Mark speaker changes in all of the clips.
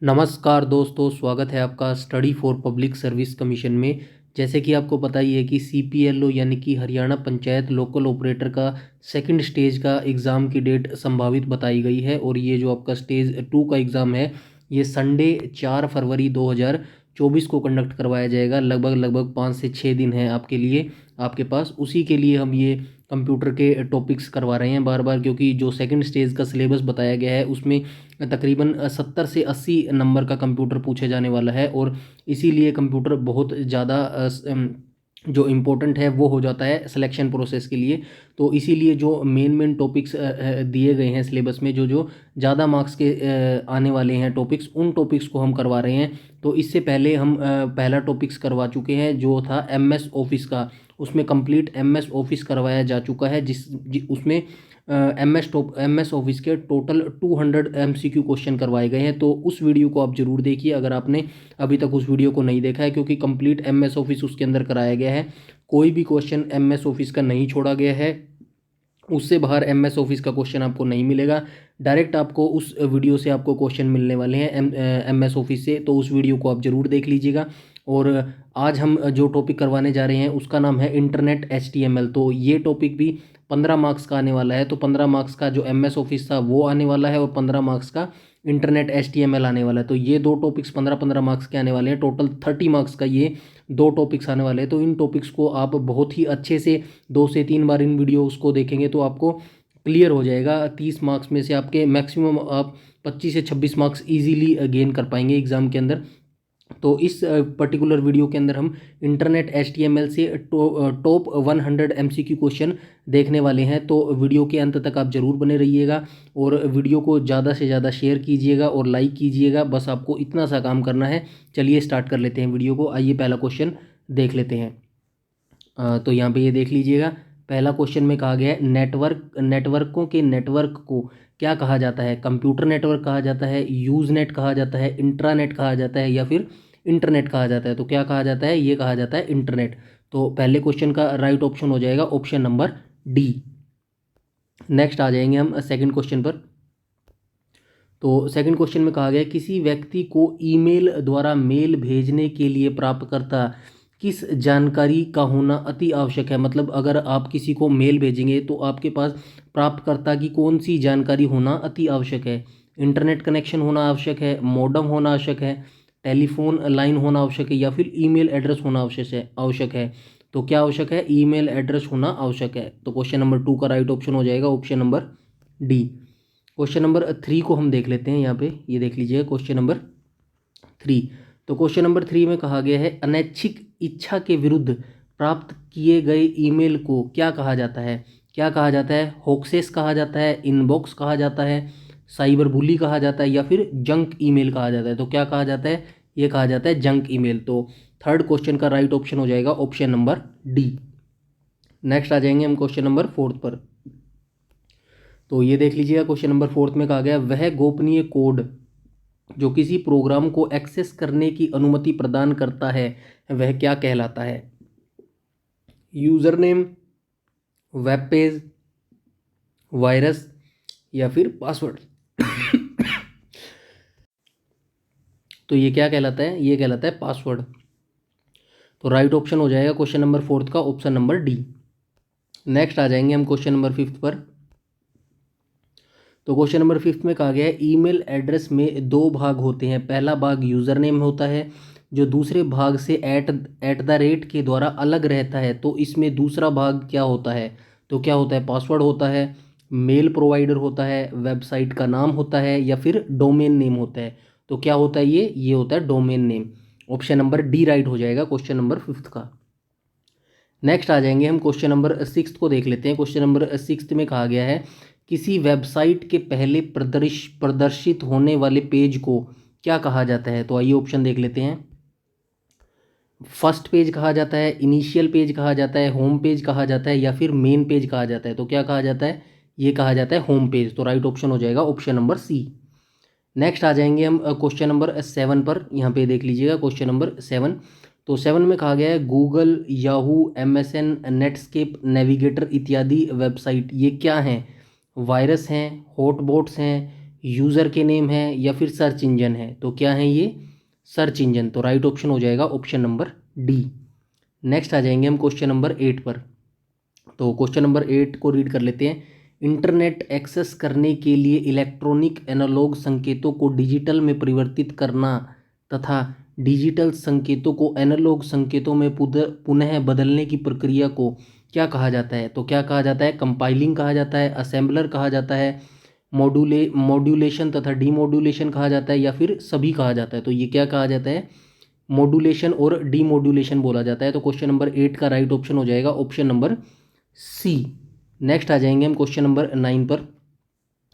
Speaker 1: नमस्कार दोस्तों, स्वागत है आपका study for public service commission में। जैसे कि आपको पता ही है कि CPLO यानी कि हरियाणा पंचायत लोकल ऑपरेटर का सेकंड स्टेज का एग्ज़ाम की डेट संभावित बताई गई है। और ये जो आपका स्टेज 2 का एग्ज़ाम है, ये संडे 4 फरवरी 2024 को कंडक्ट करवाया जाएगा। लगभग 5 से 6 दिन है आपके लिए, आपके पास। उसी के लिए हम ये कंप्यूटर के टॉपिक्स करवा रहे हैं बार बार, क्योंकि जो सेकंड स्टेज का सिलेबस बताया गया है उसमें तकरीबन 70 से 80 नंबर का कंप्यूटर पूछे जाने वाला है। और इसीलिए कंप्यूटर बहुत ज़्यादा जो इम्पोर्टेंट है वो हो जाता है सिलेक्शन प्रोसेस के लिए। तो इसीलिए जो मेन टॉपिक्स दिए गए हैं सिलेबस में, जो जो ज़्यादा मार्क्स के आने वाले हैं टॉपिक्स, उन टॉपिक्स को हम करवा रहे हैं। तो इससे पहले हम पहला टॉपिक्स करवा चुके हैं जो था MS ऑफिस का। उसमें कंप्लीट MS ऑफिस करवाया जा चुका है, उसमें MS ऑफिस के टोटल 200 MCQ क्वेश्चन करवाए गए हैं। तो उस वीडियो को आप ज़रूर देखिए अगर आपने अभी तक उस वीडियो को नहीं देखा है, क्योंकि कंप्लीट MS ऑफिस उसके अंदर कराया गया है। कोई भी क्वेश्चन MS ऑफिस का नहीं छोड़ा गया है, उससे बाहर MS ऑफिस का क्वेश्चन आपको नहीं मिलेगा। डायरेक्ट आपको उस वीडियो से आपको क्वेश्चन मिलने वाले हैं MS ऑफिस से। तो उस वीडियो को आप ज़रूर देख लीजिएगा। और आज हम जो टॉपिक करवाने जा रहे हैं उसका नाम है इंटरनेट HTML। तो ये टॉपिक भी 15 मार्क्स का आने वाला है। तो 15 मार्क्स का जो MS ऑफिस था वो आने वाला है, और 15 मार्क्स का इंटरनेट HTML आने वाला है। तो ये दो टॉपिक्स 15-15 मार्क्स के आने वाले हैं। टोटल 30 मार्क्स का ये दो टॉपिक्स आने वाले हैं। तो इन टॉपिक्स को आप बहुत ही अच्छे से 2 से 3 बार इन वीडियोस को देखेंगे तो आपको क्लियर हो जाएगा। 30 मार्क्स में से आपके मैक्सिमम आप 25 से 26 मार्क्स इजीली गेन कर पाएंगे एग्ज़ाम के अंदर। तो इस पर्टिकुलर वीडियो के अंदर हम इंटरनेट HTML से टॉप 100 MCQ क्वेश्चन देखने वाले हैं। तो वीडियो के अंत तक आप ज़रूर बने रहिएगा, और वीडियो को ज़्यादा से ज़्यादा शेयर कीजिएगा और लाइक कीजिएगा। बस आपको इतना सा काम करना है। चलिए स्टार्ट कर लेते हैं वीडियो को। आइए पहला क्वेश्चन देख लेते हैं। तो यहाँ पे ये देख लीजिएगा, पहला क्वेश्चन में कहा गया है नेटवर्कों के नेटवर्क को क्या कहा जाता है। कंप्यूटर नेटवर्क कहा जाता है, यूज नेट कहा जाता है, इंट्रानेट कहा जाता है, या फिर इंटरनेट कहा जाता है। तो क्या कहा जाता है, ये कहा जाता है इंटरनेट। तो पहले क्वेश्चन का राइट ऑप्शन हो जाएगा ऑप्शन नंबर डी। नेक्स्ट आ जाएंगे हम सेकंड क्वेश्चन पर। तो सेकंड क्वेश्चन में कहा गया है, किसी व्यक्ति को ईमेल द्वारा मेल भेजने के लिए प्राप्तकर्ता किस जानकारी का होना अति आवश्यक है। मतलब अगर आप किसी को मेल भेजेंगे तो आपके पास प्राप्तकर्ता की कौन सी जानकारी होना अति आवश्यक है। इंटरनेट कनेक्शन होना आवश्यक है, मॉडेम होना आवश्यक है, टेलीफोन लाइन होना आवश्यक है, या फिर ईमेल एड्रेस होना आवश्यक है। तो क्या आवश्यक है, ईमेल एड्रेस होना आवश्यक है। तो क्वेश्चन नंबर 2 का राइट ऑप्शन हो जाएगा option number D. Question number 3 को हम देख लेते हैं। यहाँ पे ये देख लीजिए क्वेश्चन नंबर 3। तो क्वेश्चन नंबर 3 में कहा गया है, अनैच्छिक इच्छा के विरुद्ध प्राप्त किए गए ईमेल को क्या कहा जाता है। क्या कहा जाता है, होक्सेस कहा जाता है, इनबॉक्स कहा जाता है, साइबर बुली कहा जाता है, या फिर जंक ईमेल कहा जाता है। तो क्या कहा जाता है, ये कहा जाता है जंक ईमेल। तो थर्ड क्वेश्चन का राइट ऑप्शन हो जाएगा ऑप्शन नंबर डी। नेक्स्ट आ जाएंगे हम क्वेश्चन नंबर 4 पर। तो ये देख लीजिएगा क्वेश्चन नंबर 4 में कहा गया, वह गोपनीय कोड जो किसी प्रोग्राम को एक्सेस करने की अनुमति प्रदान करता है वह क्या कहलाता है। User name, web page, virus, या फिर पासवर्ड। तो ये क्या कहलाता है, ये कहलाता है पासवर्ड। तो राइट ऑप्शन हो जाएगा क्वेश्चन नंबर 4 का ऑप्शन नंबर डी। नेक्स्ट आ जाएंगे हम क्वेश्चन नंबर 5 पर। तो क्वेश्चन नंबर 5 में कहा गया है, ईमेल एड्रेस में 2 भाग होते हैं। पहला भाग यूज़र नेम होता है जो दूसरे भाग से एट द रेट के द्वारा अलग रहता है। तो इसमें दूसरा भाग क्या होता है, तो क्या होता है, पासवर्ड होता है, मेल प्रोवाइडर होता है, वेबसाइट का नाम होता है, या फिर डोमेन नेम होता है। तो क्या होता है, ये होता है domain name. Option number D right हो जाएगा क्वेश्चन नंबर 5 का। नेक्स्ट आ जाएंगे हम क्वेश्चन नंबर 6 को देख लेते हैं। क्वेश्चन नंबर 6 में कहा गया है, किसी वेबसाइट के पहले प्रदर्शित होने वाले पेज को क्या कहा जाता है। तो आइए ऑप्शन देख लेते हैं। फर्स्ट पेज कहा जाता है, इनिशियल पेज कहा जाता है, होम पेज कहा जाता है, या फिर मेन पेज कहा जाता है। तो क्या कहा जाता है, ये कहा जाता है होम पेज। तो राइट ऑप्शन हो जाएगा ऑप्शन नंबर सी। नेक्स्ट आ जाएंगे हम क्वेश्चन नंबर 7 पर। यहाँ पे देख लीजिएगा क्वेश्चन नंबर 7। तो 7 में कहा गया है, Google, Yahoo, MSN, Netscape, navigator इत्यादि वेबसाइट ये क्या हैं, वायरस हैं, हॉटबॉट्स हैं, यूज़र के नेम है या फिर सर्च इंजन है? तो क्या है ये? Search engine. तो राइट ऑप्शन हो जाएगा ऑप्शन नंबर डी। नेक्स्ट आ जाएंगे हम क्वेश्चन नंबर 8 पर। तो क्वेश्चन नंबर 8 को रीड कर लेते हैं। इंटरनेट एक्सेस करने के लिए इलेक्ट्रॉनिक एनालॉग संकेतों को डिजिटल में परिवर्तित करना तथा डिजिटल संकेतों को एनालॉग संकेतों में पुनः बदलने की प्रक्रिया को क्या कहा जाता है? तो क्या कहा जाता है? कंपाइलिंग कहा जाता है, असेंबलर कहा जाता है, मॉड्यूलेशन तथा डीमॉड्यूलेशन कहा जाता है, या फिर सभी कहा जाता है? तो ये क्या कहा जाता है? मॉड्यूलेशन और डीमॉड्यूलेशन बोला जाता है। तो क्वेश्चन नंबर 8 का राइट ऑप्शन हो जाएगा ऑप्शन नंबर सी। नेक्स्ट आ जाएंगे हम क्वेश्चन नंबर 9 पर।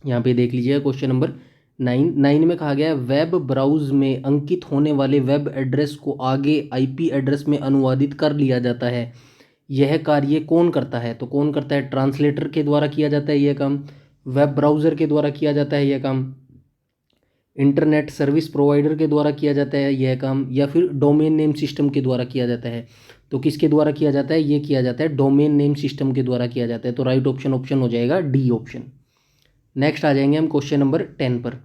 Speaker 1: यहाँ पे देख लीजिए क्वेश्चन नंबर 9 में कहा गया है वेब ब्राउज में अंकित होने वाले वेब एड्रेस को आगे आईपी एड्रेस में अनुवादित कर लिया जाता है। यह कार्य कौन करता है? तो कौन करता है? ट्रांसलेटर के द्वारा किया जाता है यह काम, वेब ब्राउज़र के द्वारा किया जाता है यह काम, इंटरनेट सर्विस प्रोवाइडर के द्वारा किया जाता है यह काम, या फिर डोमेन नेम सिस्टम के द्वारा किया जाता है? तो किसके द्वारा किया जाता है? ये किया जाता है डोमेन नेम सिस्टम के द्वारा किया जाता है। तो राइट ऑप्शन ऑप्शन हो जाएगा डी ऑप्शन। नेक्स्ट आ जाएंगे हम क्वेश्चन नंबर 10 पर।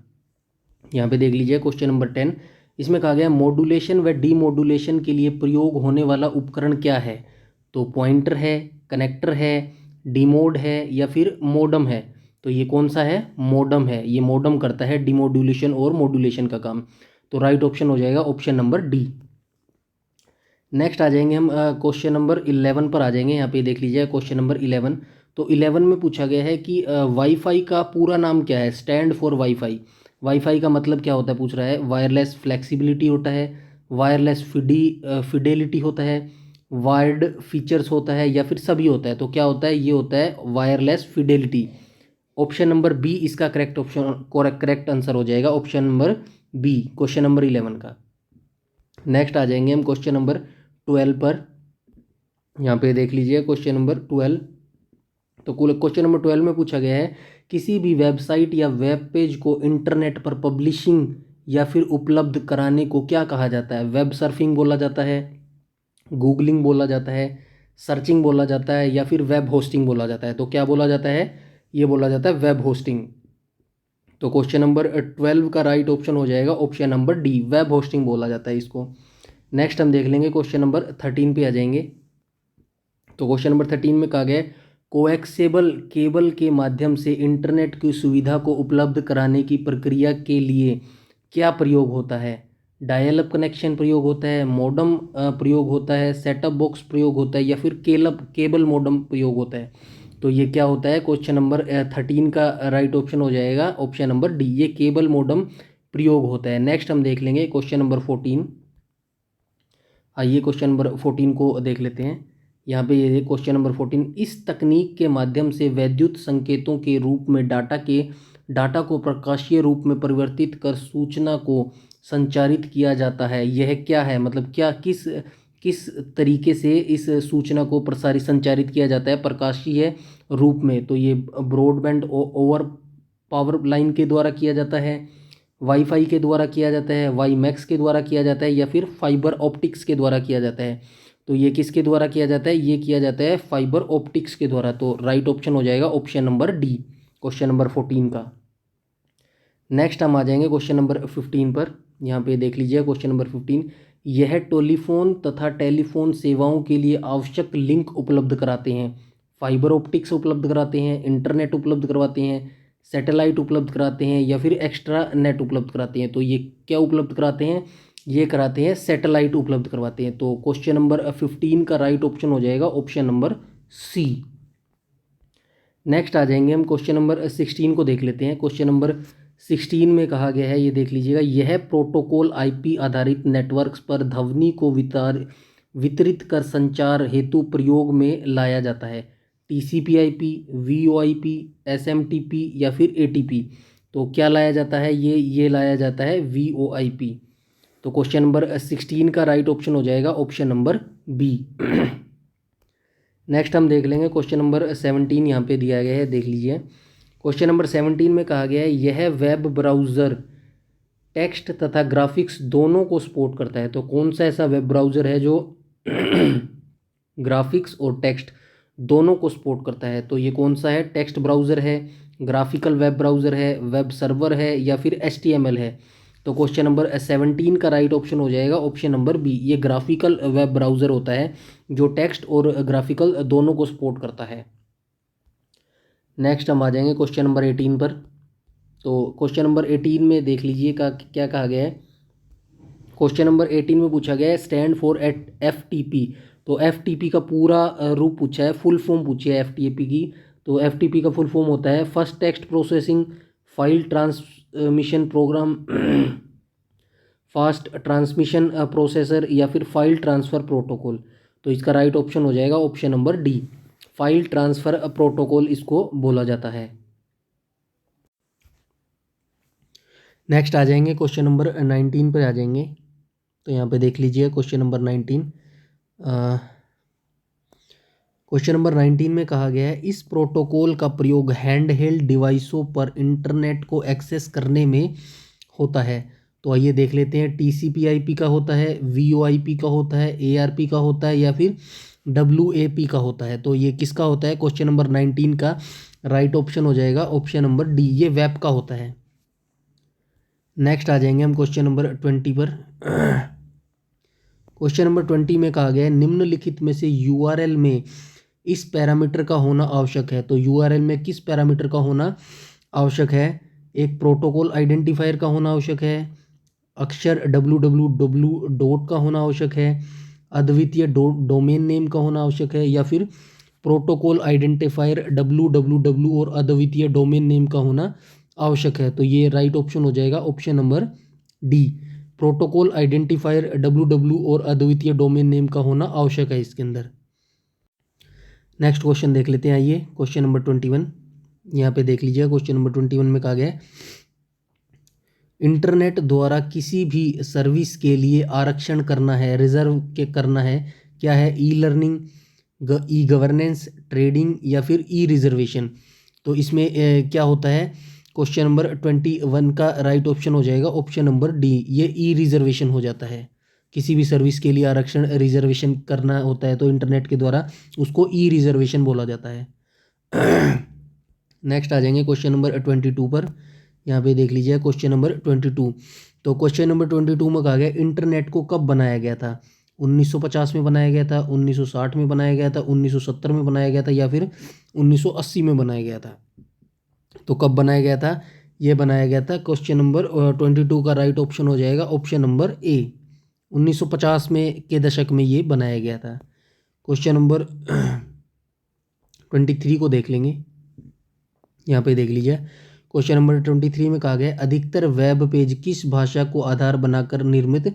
Speaker 1: यहाँ पे देख लीजिए क्वेश्चन नंबर 10। इसमें कहा गया मॉड्यूलेशन व डीमॉड्यूलेशन के लिए प्रयोग होने वाला उपकरण क्या है? तो पॉइंटर है, कनेक्टर है, डीमोड है, या फिर मोडम है? तो ये कौन सा है? मोडम है। ये मोडम करता है डीमॉड्यूलेशन और मॉड्यूलेशन का काम। तो राइट ऑप्शन हो जाएगा ऑप्शन नंबर डी। नेक्स्ट आ जाएंगे हम क्वेश्चन नंबर 11 पर आ जाएंगे। यहाँ पे देख लीजिए क्वेश्चन नंबर 11। तो 11 में पूछा गया है कि वाईफाई का पूरा नाम क्या है? Stand for wifi. वाईफाई का मतलब क्या होता है पूछ रहा है? वायरलेस फ्लेक्सिबिलिटी होता है, वायरलेस फिडेलिटी होता है, वायर्ड फीचर्स होता है, या फिर सभी होता है? तो क्या होता है? ये होता है wireless fidelity. Option number B इसका करेक्ट ऑप्शन, करेक्ट आंसर हो जाएगा option number B question number 11 का। नेक्स्ट आ जाएंगे हम क्वेश्चन नंबर 12 पर। यहाँ पे देख लीजिए क्वेश्चन नंबर 12। तो क्वेश्चन नंबर 12 में पूछा गया है किसी भी वेबसाइट या वेब पेज को इंटरनेट पर पब्लिशिंग या फिर उपलब्ध कराने को क्या कहा जाता है? वेब सर्फिंग बोला जाता है, गूगलिंग बोला जाता है, सर्चिंग बोला जाता है, या फिर वेब होस्टिंग बोला जाता है? तो क्या बोला जाता है? ये बोला जाता है वेब होस्टिंग। तो क्वेश्चन नंबर 12 का राइट ऑप्शन हो जाएगा option number D, web hosting बोला जाता है इसको। नेक्स्ट हम देख लेंगे क्वेश्चन नंबर 13 पे आ जाएंगे। तो क्वेश्चन नंबर 13 में कहा गया है कोएक्सेबल केबल के माध्यम से इंटरनेट की सुविधा को उपलब्ध कराने की प्रक्रिया के लिए क्या प्रयोग होता है? डायल अप कनेक्शन प्रयोग होता है, मॉडम प्रयोग होता है, सेटअप बॉक्स प्रयोग होता है, या फिर केबल मॉडम प्रयोग होता है? तो ये क्या होता है? क्वेश्चन नंबर 13 का राइट ऑप्शन हो जाएगा ऑप्शन नंबर डी, ये केबल मॉडम प्रयोग होता है। नेक्स्ट हम देख लेंगे क्वेश्चन नंबर 14। आइए क्वेश्चन नंबर 14 को देख लेते हैं। यहाँ पे ये क्वेश्चन नंबर 14, इस तकनीक के माध्यम से वैद्युत संकेतों के रूप में डाटा को प्रकाशीय रूप में परिवर्तित कर सूचना को संचारित किया जाता है। यह क्या है? मतलब क्या किस किस तरीके से इस सूचना को प्रसारित संचारित किया जाता है प्रकाशीय रूप में? तो ये ब्रॉडबैंड ओवर पावर लाइन के द्वारा किया जाता है, वाईफाई के द्वारा किया जाता है, वाई मैक्स के द्वारा किया जाता है, या फिर फाइबर ऑप्टिक्स के द्वारा किया जाता है? तो ये किसके द्वारा किया जाता है? ये किया जाता है फाइबर ऑप्टिक्स के द्वारा। तो राइट ऑप्शन हो जाएगा option number D question number 14 का। नेक्स्ट हम आ जाएंगे क्वेश्चन नंबर 15 पर। यहाँ पे देख लीजिए क्वेश्चन नंबर 15, यह टेलीफोन तथा टेलीफोन सेवाओं के लिए आवश्यक लिंक उपलब्ध कराते हैं। फाइबर ऑप्टिक्स उपलब्ध कराते हैं, इंटरनेट उपलब्ध करवाते हैं, सैटेलाइट उपलब्ध कराते हैं, या फिर एक्स्ट्रा नेट उपलब्ध कराते हैं? तो ये क्या उपलब्ध कराते हैं? ये कराते हैं सैटेलाइट उपलब्ध करवाते हैं। तो क्वेश्चन नंबर 15 का राइट ऑप्शन हो जाएगा ऑप्शन नंबर सी। नेक्स्ट आ जाएंगे हम क्वेश्चन नंबर 16 को देख लेते हैं। क्वेश्चन नंबर 16 में कहा गया है, ये देख लीजिएगा, यह प्रोटोकॉल आईपी आधारित नेटवर्क्स पर ध्वनि को वितरित कर संचार हेतु प्रयोग में लाया जाता है। टीसीपी आईपी, वीओआईपी, एसएमटीपी, या फिर एटीपी? तो क्या लाया जाता है? ये लाया जाता है वीओआईपी। तो क्वेश्चन नंबर 16 का राइट ऑप्शन हो जाएगा ऑप्शन नंबर बी। नेक्स्ट हम देख लेंगे क्वेश्चन नंबर 17, यहाँ पे दिया गया है, देख लीजिए। क्वेश्चन नंबर 17 में कहा गया है यह वेब ब्राउज़र टेक्स्ट तथा ग्राफिक्स दोनों को सपोर्ट करता है। तो कौन सा ऐसा वेब ब्राउज़र है जो ग्राफिक्स और टेक्स्ट दोनों को सपोर्ट करता है? तो ये कौन सा है? टेक्स्ट ब्राउज़र है, ग्राफिकल वेब ब्राउज़र है, वेब सर्वर है या फिर HTML है। तो क्वेश्चन नंबर 17 का राइट ऑप्शन हो जाएगा ऑप्शन नंबर बी, ये ग्राफिकल वेब ब्राउज़र होता है जो टेक्स्ट और ग्राफिकल दोनों को सपोर्ट करता है। नेक्स्ट हम आ जाएंगे क्वेश्चन नंबर 18 पर। तो क्वेश्चन नंबर 18 में देख लीजिए क्या कहा गया है। क्वेश्चन नंबर 18 में पूछा गया है स्टैंड फॉर एट FTP। तो FTP का पूरा रूप पूछा है, फुल फॉर्म पूछी है FTP की। तो FTP का फुल फॉर्म होता है first text processing file transmission program, fast transmission processor या फिर फाइल ट्रांसफ़र प्रोटोकॉल। तो इसका राइट ऑप्शन हो जाएगा option number D, file transfer protocol इसको बोला जाता है। नेक्स्ट आ जाएंगे क्वेश्चन नंबर 19 पर आ जाएंगे। तो यहाँ पे देख लीजिए क्वेश्चन नंबर 19। क्वेश्चन नंबर 19 में कहा गया है इस प्रोटोकॉल का प्रयोग हैंड हेल्ड डिवाइसों पर इंटरनेट को एक्सेस करने में होता है। तो आइए देख लेते हैं, TCP/IP का होता है, VoIP का होता है, ARP का होता है या फिर WAP का होता है। तो ये किसका होता है? क्वेश्चन नंबर 19 का राइट ऑप्शन हो जाएगा ऑप्शन नंबर डी, ये वेब का होता है। नेक्स्ट आ जाएंगे हम क्वेश्चन नंबर 20 पर। क्वेश्चन नंबर 20 में कहा गया है निम्नलिखित में से URL में इस पैरामीटर का होना आवश्यक है। तो URL में किस पैरामीटर का होना आवश्यक है? एक प्रोटोकॉल आइडेंटिफायर का होना आवश्यक है, अक्षर www डॉट का होना आवश्यक है, अद्वितीय डोमेन नेम का होना आवश्यक है या फिर प्रोटोकॉल आइडेंटिफायर www और अद्वितीय डोमेन नेम का होना आवश्यक है। तो ये राइट ऑप्शन हो जाएगा option number D, protocol identifier www और अद्वितीय डोमेन नेम का होना आवश्यक है इसके अंदर। नेक्स्ट क्वेश्चन देख लेते हैं, आइए क्वेश्चन नंबर 21। यहाँ पे देख लीजिए क्वेश्चन नंबर 21 में कहा गया है इंटरनेट द्वारा किसी भी सर्विस के लिए आरक्षण करना है, रिजर्व के करना है, क्या है? E learning, e governance, trading या फिर ई रिजर्वेशन। तो इसमें क्या होता है? क्वेश्चन नंबर 21 का राइट ऑप्शन हो जाएगा ऑप्शन नंबर डी, ये ई रिजर्वेशन हो जाता है। किसी भी सर्विस के लिए आरक्षण रिजर्वेशन करना होता है तो इंटरनेट के द्वारा उसको ई रिजर्वेशन बोला जाता है। नेक्स्ट आ जाएंगे क्वेश्चन नंबर 22 पर। यहाँ पे देख लीजिए क्वेश्चन नंबर 22। तो क्वेश्चन नंबर 22 में कहा गया इंटरनेट को कब बनाया गया था? 1950 में बनाया गया था, 1960 में बनाया गया था, 1970 में बनाया गया था या फिर 1980 में बनाया गया था। तो कब बनाया गया था? ये बनाया गया था क्वेश्चन नंबर 22 का राइट ऑप्शन हो जाएगा ऑप्शन नंबर ए, 1950 में के दशक में ये बनाया गया था। क्वेश्चन नंबर 23 को देख लेंगे। यहाँ पे देख लीजिए क्वेश्चन नंबर 23 में कहा गया अधिकतर वेब पेज किस भाषा को आधार बनाकर निर्मित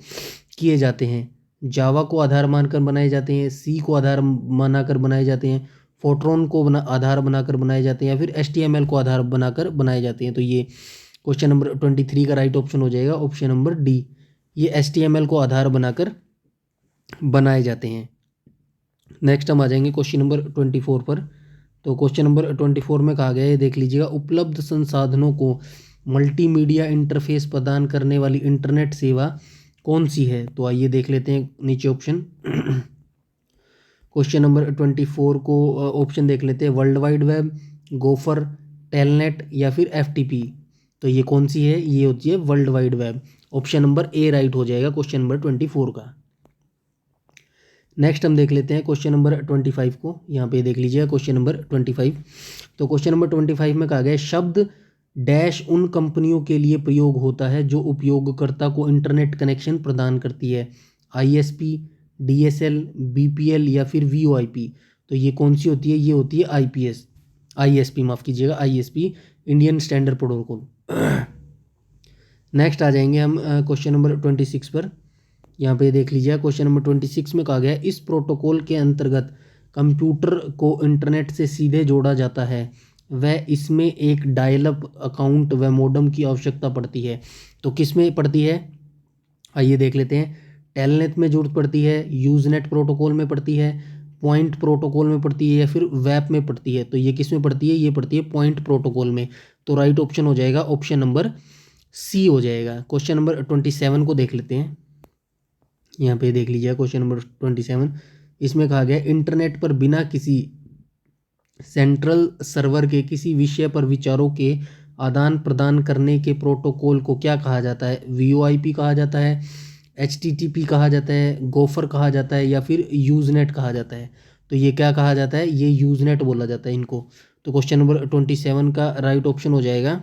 Speaker 1: किए जाते हैं? जावा को आधार मानकर बनाए जाते हैं, सी को आधार मानकर बनाए जाते हैं, फोर्ट्रॉन को आधार बनाकर बनाए जाते हैं या फिर HTML को आधार बनाकर बनाए जाते हैं। तो ये क्वेश्चन नंबर 23 का राइट ऑप्शन हो जाएगा ऑप्शन नंबर डी, ये HTML को आधार बनाकर बनाए जाते हैं। नेक्स्ट हम आ जाएंगे क्वेश्चन नंबर 24 पर। तो क्वेश्चन नंबर 24 में कहा गया है देख लीजिएगा उपलब्ध संसाधनों को मल्टीमीडिया इंटरफेस प्रदान करने वाली इंटरनेट सेवा कौन सी है? तो आइए देख लेते हैं नीचे ऑप्शन। क्वेश्चन नंबर 24 को ऑप्शन देख लेते हैं, world wide web, gopher, telnet या फिर FTP। तो ये कौन सी है? ये होती है world wide web, option number A right हो जाएगा क्वेश्चन नंबर 24 का। नेक्स्ट हम देख लेते हैं क्वेश्चन नंबर 25 को। यहाँ पे देख लीजिए क्वेश्चन नंबर 25। तो क्वेश्चन नंबर 25 में कहा गया शब्द डैश उन कंपनियों के लिए प्रयोग होता है जो उपयोगकर्ता को इंटरनेट कनेक्शन प्रदान करती है, ISP, DSL, BPL या फिर VoIP। तो ये कौन सी होती है? ये होती है ISP, माफ़ कीजिएगा ISP, Indian standard protocol. Next आ जाएंगे हम क्वेश्चन नंबर 26 पर। यहाँ पे देख लीजिए क्वेश्चन नंबर 26 में कहा गया है इस प्रोटोकॉल के अंतर्गत कंप्यूटर को इंटरनेट से सीधे जोड़ा जाता है वह इसमें एक डायल-अप अकाउंट व मॉडेम की आवश्यकता पड़ती है। तो किस में पड़ती है? आइए देख लेते हैं, टेलनेट में जरूरत पड़ती है, यूजनेट प्रोटोकॉल में पड़ती है, पॉइंट प्रोटोकॉल में पड़ती है या फिर वेब में पड़ती है। तो ये किस में पड़ती है? ये पड़ती है पॉइंट प्रोटोकॉल में। तो राइट ऑप्शन हो जाएगा ऑप्शन नंबर सी हो जाएगा। क्वेश्चन नंबर 27 को देख लेते हैं। यहाँ पे देख लीजिए क्वेश्चन नंबर 27। इसमें कहा गया इंटरनेट पर बिना किसी सेंट्रल सर्वर के किसी विषय पर विचारों के आदान प्रदान करने के प्रोटोकॉल को क्या कहा जाता है? वीओआईपी कहा जाता है, एचटीटीपी कहा जाता है, गोफर कहा जाता है, या फिर यूजनेट कहा जाता है? तो ये क्या कहा जाता है? ये यूजनेट बोला जाता है इनको। तो क्वेश्चन नंबर 27 का राइट ऑप्शन हो जाएगा,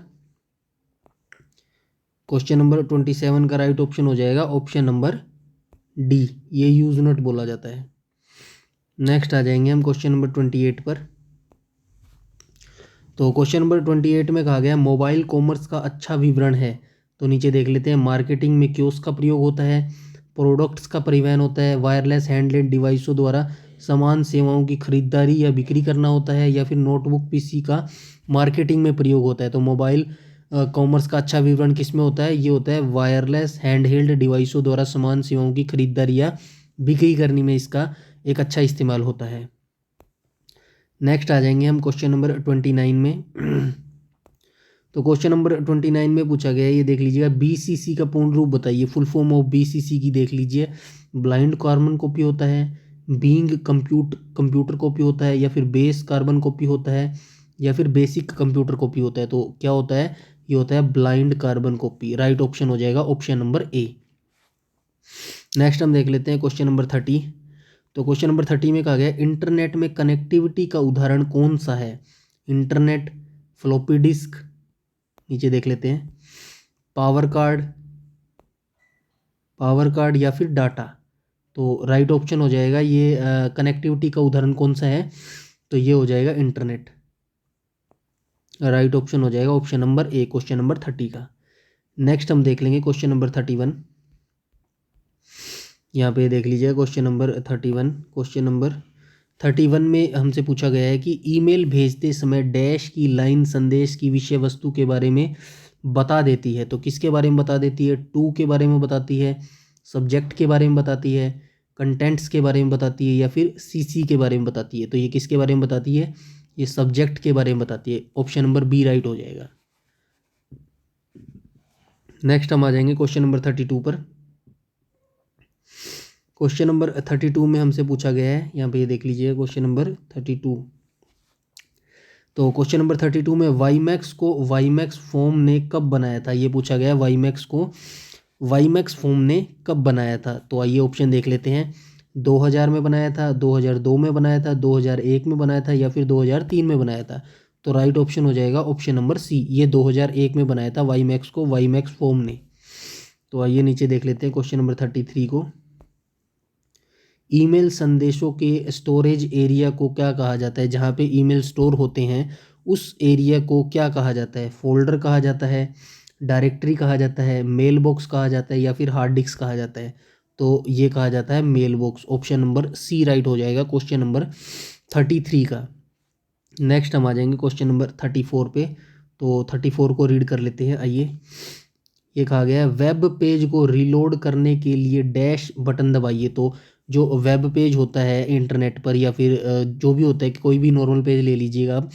Speaker 1: क्वेश्चन नंबर 27 का राइट ऑप्शन हो जाएगा ऑप्शन नंबर डी, ये यूजनेट बोला जाता है। नेक्स्ट आ जाएंगे हम क्वेश्चन नंबर 28 पर। तो क्वेश्चन नंबर 28 में कहा गया मोबाइल कॉमर्स का अच्छा विवरण है। तो नीचे देख लेते हैं, मार्केटिंग में कियोस्क का प्रयोग होता है, प्रोडक्ट्स का परिवहन होता है, वायरलेस हैंडलेड डिवाइसों द्वारा सामान सेवाओं की खरीदारी या बिक्री करना होता है, या फिर नोटबुक पीसी का मार्केटिंग में प्रयोग होता है। तो मोबाइल कॉमर्स का अच्छा विवरण किस में होता है? ये होता है वायरलेस हैंडहेल्ड डिवाइसों द्वारा सामान सेवाओं की खरीदारी या बिक्री करने में इसका एक अच्छा इस्तेमाल होता है। नेक्स्ट आ जाएंगे हम क्वेश्चन नंबर 29 में। तो क्वेश्चन नंबर 29 में पूछा गया है, ये देख लीजिएगा, बीसीसी का पूर्ण रूप बताइए। फुल फॉर्म ऑफ बीसीसी की देख लीजिए, ब्लाइंड कार्बन कॉपी होता है, बीइंग कंप्यूटर कॉपी होता है, या फिर बेस कार्बन कॉपी होता है, या फिर बेसिक कंप्यूटर कॉपी होता है। तो क्या होता है? ये होता है blind carbon copy. Right option हो जाएगा ऑप्शन नंबर ए। नेक्स्ट हम देख लेते हैं क्वेश्चन नंबर 30। तो क्वेश्चन नंबर 30 में कहा गया इंटरनेट में कनेक्टिविटी का उदाहरण कौन सा है? इंटरनेट, फ्लॉपी डिस्क, नीचे देख लेते हैं, पावर कार्ड या फिर डाटा। तो राइट ऑप्शन हो जाएगा ये कनेक्टिविटी का उदाहरण कौन सा है? तो ये हो जाएगा इंटरनेट। राइट ऑप्शन हो जाएगा option number A, question number 30 का। नेक्स्ट हम देख लेंगे क्वेश्चन नंबर 31। यहाँ पे देख लीजिए क्वेश्चन नंबर 31। क्वेश्चन नंबर 31 में हमसे पूछा गया है कि ईमेल भेजते समय डैश की लाइन संदेश की विषय वस्तु के बारे में बता देती है। तो किसके बारे में बता देती है? टू के बारे में बताती है, सब्जेक्ट के बारे में बताती है, कंटेंट्स के बारे में बताती है, या फिर सीसी के बारे में बताती है? तो ये किसके बारे में बताती है? ये सब्जेक्ट के बारे में बताती है। ऑप्शन नंबर बी राइट हो जाएगा। नेक्स्ट हम आ जाएंगे क्वेश्चन नंबर 32 पर। क्वेश्चन नंबर 32 में हमसे पूछा गया है, यहाँ पे ये देख लीजिए क्वेश्चन नंबर 32। तो क्वेश्चन नंबर 32 में वाईमैक्स को वाईमैक्स फोम ने कब बनाया था? ये पूछा गया वाईमैक्स को वाईमैक्स फोम ने कब बनाया था? तो आइए ऑप्शन देख लेते हैं, 2000 में बनाया था, 2002 में बनाया था, 2001 में बनाया था, या फिर 2003 में बनाया था? तो राइट ऑप्शन हो जाएगा ऑप्शन नंबर सी, ये 2001 में बनाया था वाईमैक्स को वाईमैक्स फोम ने। तो आइए नीचे देख लेते हैं क्वेश्चन नंबर 33 को। ईमेल संदेशों के स्टोरेज एरिया को क्या कहा जाता है? जहाँ पे ईमेल स्टोर होते हैं उस एरिया को क्या कहा जाता है? फोल्डर कहा जाता है, डायरेक्टरी कहा जाता है, मेल बॉक्स कहा जाता है, या फिर हार्ड डिस्क कहा जाता है? तो ये कहा जाता है mail box. Option number C right हो जाएगा क्वेश्चन नंबर 33 का। नेक्स्ट हम आ जाएंगे क्वेश्चन नंबर 34 पे। तो 34 को रीड कर लेते हैं, आइए। ये कहा गया है वेब पेज को रीलोड करने के लिए डैश बटन दबाइए। तो जो वेब पेज होता है इंटरनेट पर, या फिर जो भी होता है कि कोई भी नॉर्मल पेज ले लीजिएगा आप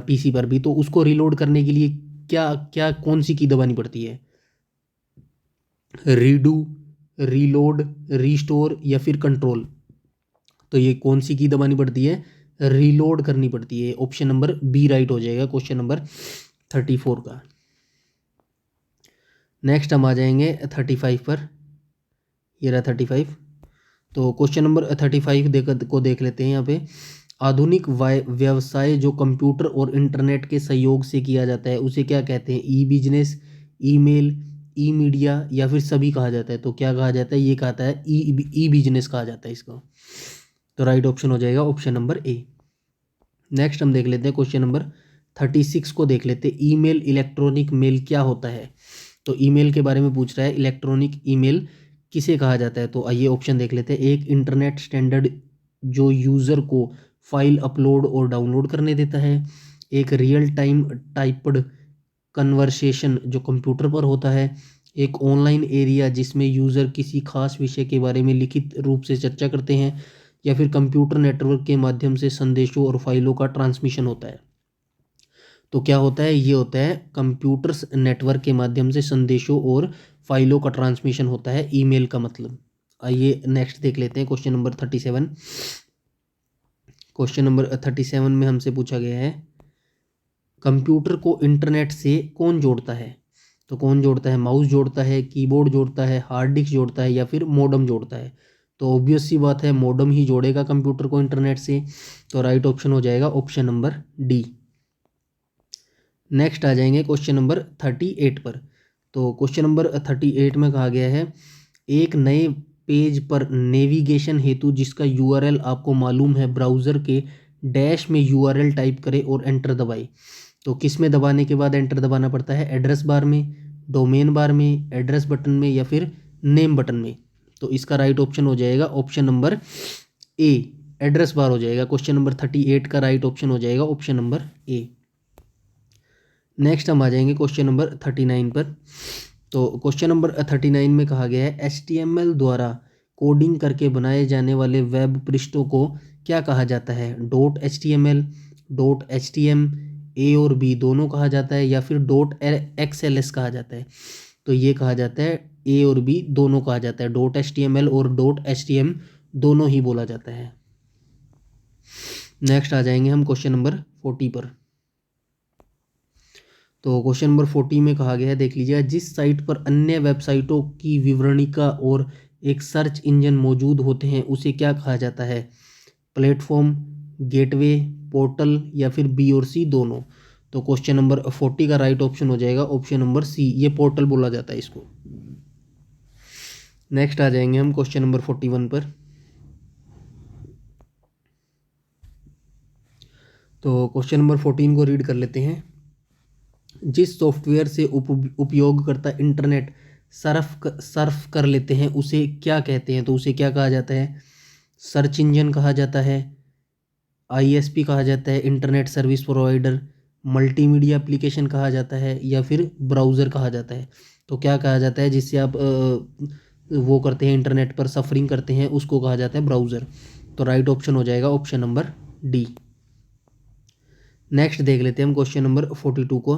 Speaker 1: पीसी पर भी, तो उसको रीलोड करने के लिए क्या क्या कौन सी की दबानी पड़ती है? रीडू, रीलोड, रीस्टोर, या फिर कंट्रोल? तो ये कौन सी की दबानी पड़ती है? रीलोड करनी पड़ती है। ऑप्शन नंबर बी राइट हो जाएगा क्वेश्चन नंबर 34 का। नेक्स्ट हम आ जाएंगे 35 पर। ये रहा 35। तो क्वेश्चन नंबर 35 देख लेते हैं यहाँ पे। आधुनिक व्यवसाय जो कंप्यूटर और इंटरनेट के सहयोग से किया जाता है उसे क्या कहते हैं? ई बिजनेस, ईमेल, ई मीडिया, या फिर सभी कहा जाता है? तो क्या कहा जाता है? ये कहता है ई बिजनेस कहा जाता है इसको। तो राइट ऑप्शन हो जाएगा ऑप्शन नंबर ए। नेक्स्ट हम देख लेते हैं क्वेश्चन नंबर 36 को देख लेते हैं। ईमेल, इलेक्ट्रॉनिक मेल क्या होता है? तो ईमेल के बारे में पूछ रहा है, इलेक्ट्रॉनिक ईमेल किसे कहा जाता है? तो आइए ऑप्शन देख लेते हैं। एक इंटरनेट स्टैंडर्ड जो यूज़र को फाइल अपलोड और डाउनलोड करने देता है। एक रियल टाइम टाइप्ड कन्वर्सेशन जो कंप्यूटर पर होता है। एक ऑनलाइन एरिया जिसमें यूज़र किसी खास विषय के बारे में लिखित रूप से चर्चा करते हैं, या फिर कंप्यूटर नेटवर्क के माध्यम से संदेशों और फाइलों का ट्रांसमिशन होता है। तो क्या होता है? ये होता है कंप्यूटर नेटवर्क के माध्यम से संदेशों और फाइलों का ट्रांसमिशन होता है ईमेल का मतलब। आइए नेक्स्ट देख लेते हैं क्वेश्चन नंबर 37। क्वेश्चन नंबर 37 में हमसे पूछा गया है, कंप्यूटर को इंटरनेट से कौन जोड़ता है? तो कौन जोड़ता है? माउस जोड़ता है, कीबोर्ड जोड़ता है, हार्ड डिस्क जोड़ता है या फिर मॉडेम जोड़ता है? तो ऑब्वियस सी बात है, मॉडेम ही जोड़ेगा कंप्यूटर को इंटरनेट से। तो राइट ऑप्शन हो जाएगा ऑप्शन नंबर डी। नेक्स्ट आ जाएंगे क्वेश्चन नंबर 38 पर। तो क्वेश्चन नंबर 38 में कहा गया है, एक नए पेज पर नेविगेशन हेतु जिसका यूआरएल आपको मालूम है, ब्राउज़र के डैश में यूआरएल टाइप करें और एंटर दबाएं। तो किस में दबाने के बाद एंटर दबाना पड़ता है? एड्रेस बार में, डोमेन बार में, एड्रेस बटन में या फिर नेम बटन में? तो इसका राइट ऑप्शन हो जाएगा option number A, address bar हो जाएगा। क्वेश्चन नंबर 38 का राइट ऑप्शन हो जाएगा ऑप्शन नंबर ए। नेक्स्ट हम आ जाएंगे क्वेश्चन नंबर 39 पर। तो क्वेश्चन नंबर 39 में कहा गया है, HTML द्वारा कोडिंग करके बनाए जाने वाले वेब पृष्ठों को क्या कहा जाता है? .html, .htm, ए और बी दोनों कहा जाता है या फिर .xls कहा जाता है? तो ये कहा जाता है ए और बी दोनों कहा जाता है, .html और .htm दोनों ही बोला जाता है। नेक्स्ट आ जाएंगे हम क्वेश्चन नंबर 40 पर। तो क्वेश्चन नंबर 40 में कहा गया है, देख लीजिए, जिस साइट पर अन्य वेबसाइटों की विवरणिका और एक सर्च इंजन मौजूद होते हैं उसे क्या कहा जाता है? प्लेटफॉर्म, गेटवे, पोर्टल या फिर बी और सी दोनों? तो क्वेश्चन नंबर 40 का राइट ऑप्शन हो जाएगा ऑप्शन नंबर सी, ये पोर्टल बोला जाता है इसको। नेक्स्ट आ जाएंगे हम क्वेश्चन नंबर 41 पर। तो क्वेश्चन नंबर 14 को रीड कर लेते हैं। जिस सॉफ्टवेयर से उपयोगकर्ता इंटरनेट सर्फ कर लेते हैं उसे क्या कहते हैं? तो उसे क्या कहा जाता है? सर्च इंजन कहा जाता है, ISP कहा जाता है, internet service provider, multimedia application कहा जाता है या फिर ब्राउज़र कहा जाता है? तो क्या कहा जाता है जिससे आप वो करते हैं, इंटरनेट पर सफरिंग करते हैं, उसको कहा जाता है ब्राउज़र। तो राइट ऑप्शन हो जाएगा ऑप्शन नंबर डी। नेक्स्ट देख लेते हैं हम क्वेश्चन नंबर 42 को।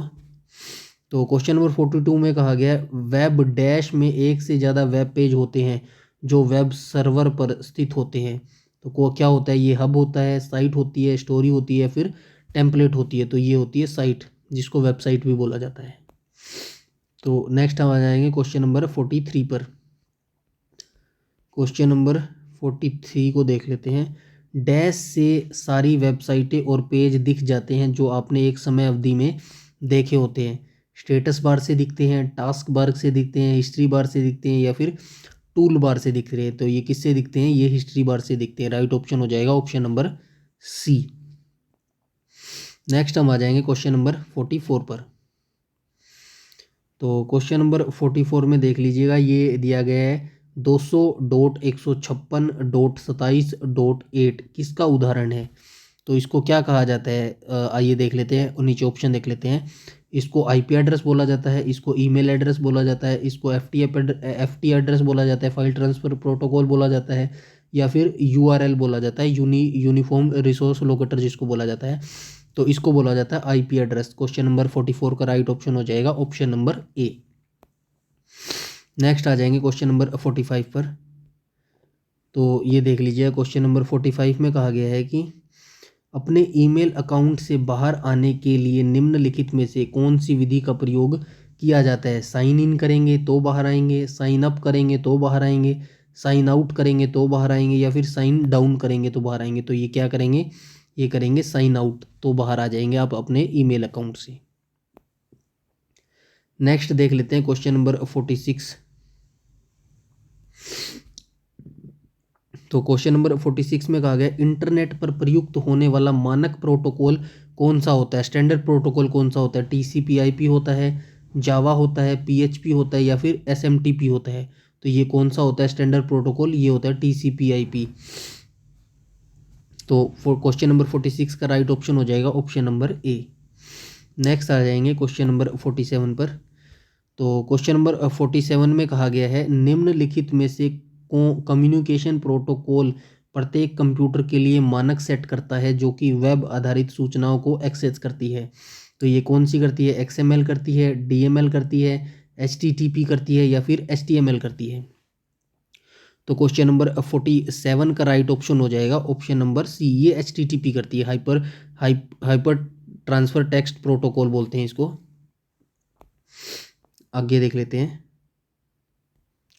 Speaker 1: तो क्वेश्चन नंबर 42 में कहा गया है, वेब डैश में एक से ज़्यादा वेब पेज होते हैं जो वेब सर्वर पर स्थित होते हैं। तो को क्या होता है? ये हब होता है, साइट होती है, स्टोरी होती है, फिर टेम्पलेट होती है। तो ये होती है साइट, जिसको वेबसाइट भी बोला जाता है। तो नेक्स्ट हम आ जाएंगे क्वेश्चन नंबर 43 पर। क्वेश्चन नंबर 43 को देख लेते हैं। डैश से सारी वेबसाइटें और पेज दिख जाते हैं जो आपने एक समय अवधि में देखे होते हैं। स्टेटस बार से दिखते हैं, टास्क बार से दिखते हैं, हिस्ट्री बार से दिखते हैं या फिर टूल बार से दिख रहे हैं? तो ये किससे दिखते हैं? ये हिस्ट्री बार से दिखते हैं। राइट ऑप्शन हो जाएगा ऑप्शन नंबर सी। नेक्स्ट हम आ जाएंगे क्वेश्चन नंबर 44 पर। तो क्वेश्चन नंबर 44 में देख लीजिएगा, ये दिया गया है 200.156.27.8 किसका उदाहरण है? तो इसको क्या कहा जाता है? आइए देख लेते हैं और नीचे ऑप्शन देख लेते हैं। इसको IP एड्रेस बोला जाता है, इसको ईमेल एड्रेस बोला जाता है, इसको FT एड्रेस बोला जाता है, फाइल ट्रांसफ़र प्रोटोकॉल बोला जाता है या फिर URL बोला जाता है, यूनिफॉर्म रिसोर्स लोकेटर जिसको बोला जाता है। तो इसको बोला जाता है IP एड्रेस। क्वेश्चन नंबर 44 का राइट ऑप्शन हो जाएगा ऑप्शन नंबर ए। नेक्स्ट आ जाएंगे क्वेश्चन नंबर 45 पर। तो ये देख लीजिए, क्वेश्चन नंबर 45 में कहा गया है कि अपने ईमेल अकाउंट से बाहर आने के लिए निम्नलिखित में से कौन सी विधि का प्रयोग किया जाता है? साइन इन करेंगे तो बाहर आएंगे, साइन अप करेंगे तो बाहर आएंगे, साइन आउट करेंगे तो बाहर आएंगे या फिर साइन डाउन करेंगे तो बाहर आएंगे? तो ये क्या करेंगे? ये करेंगे साइन आउट, तो बाहर आ जाएंगे आप अपने ईमेल अकाउंट से। नेक्स्ट देख लेते हैं क्वेश्चन नंबर 46। तो क्वेश्चन नंबर 46 में कहा गया, इंटरनेट पर प्रयुक्त होने वाला मानक प्रोटोकॉल कौन सा होता है? स्टैंडर्ड प्रोटोकॉल कौन सा होता है? TCP/IP होता है, जावा होता है, PHP होता है या फिर SMTP होता है? तो ये कौन सा होता है स्टैंडर्ड प्रोटोकॉल? ये होता है TCP/IP। तो क्वेश्चन नंबर 46 का राइट ऑप्शन हो जाएगा ऑप्शन नंबर ए। नेक्स्ट आ जाएंगे क्वेश्चन नंबर 47 पर। तो क्वेश्चन नंबर 47 में कहा गया है, निम्नलिखित में से कम्युनिकेशन प्रोटोकॉल प्रत्येक कंप्यूटर के लिए मानक सेट करता है जो कि वेब आधारित सूचनाओं को एक्सेस करती है? तो ये कौन सी करती है? XML करती है, DML करती है, HTTP करती है या फिर HTML करती है? तो क्वेश्चन नंबर 47 का राइट ऑप्शन हो जाएगा ऑप्शन नंबर सी। ये HTTP करती है, हाइपर ट्रांसफर टेक्स्ट प्रोटोकॉल बोलते हैं इसको। आगे देख लेते हैं,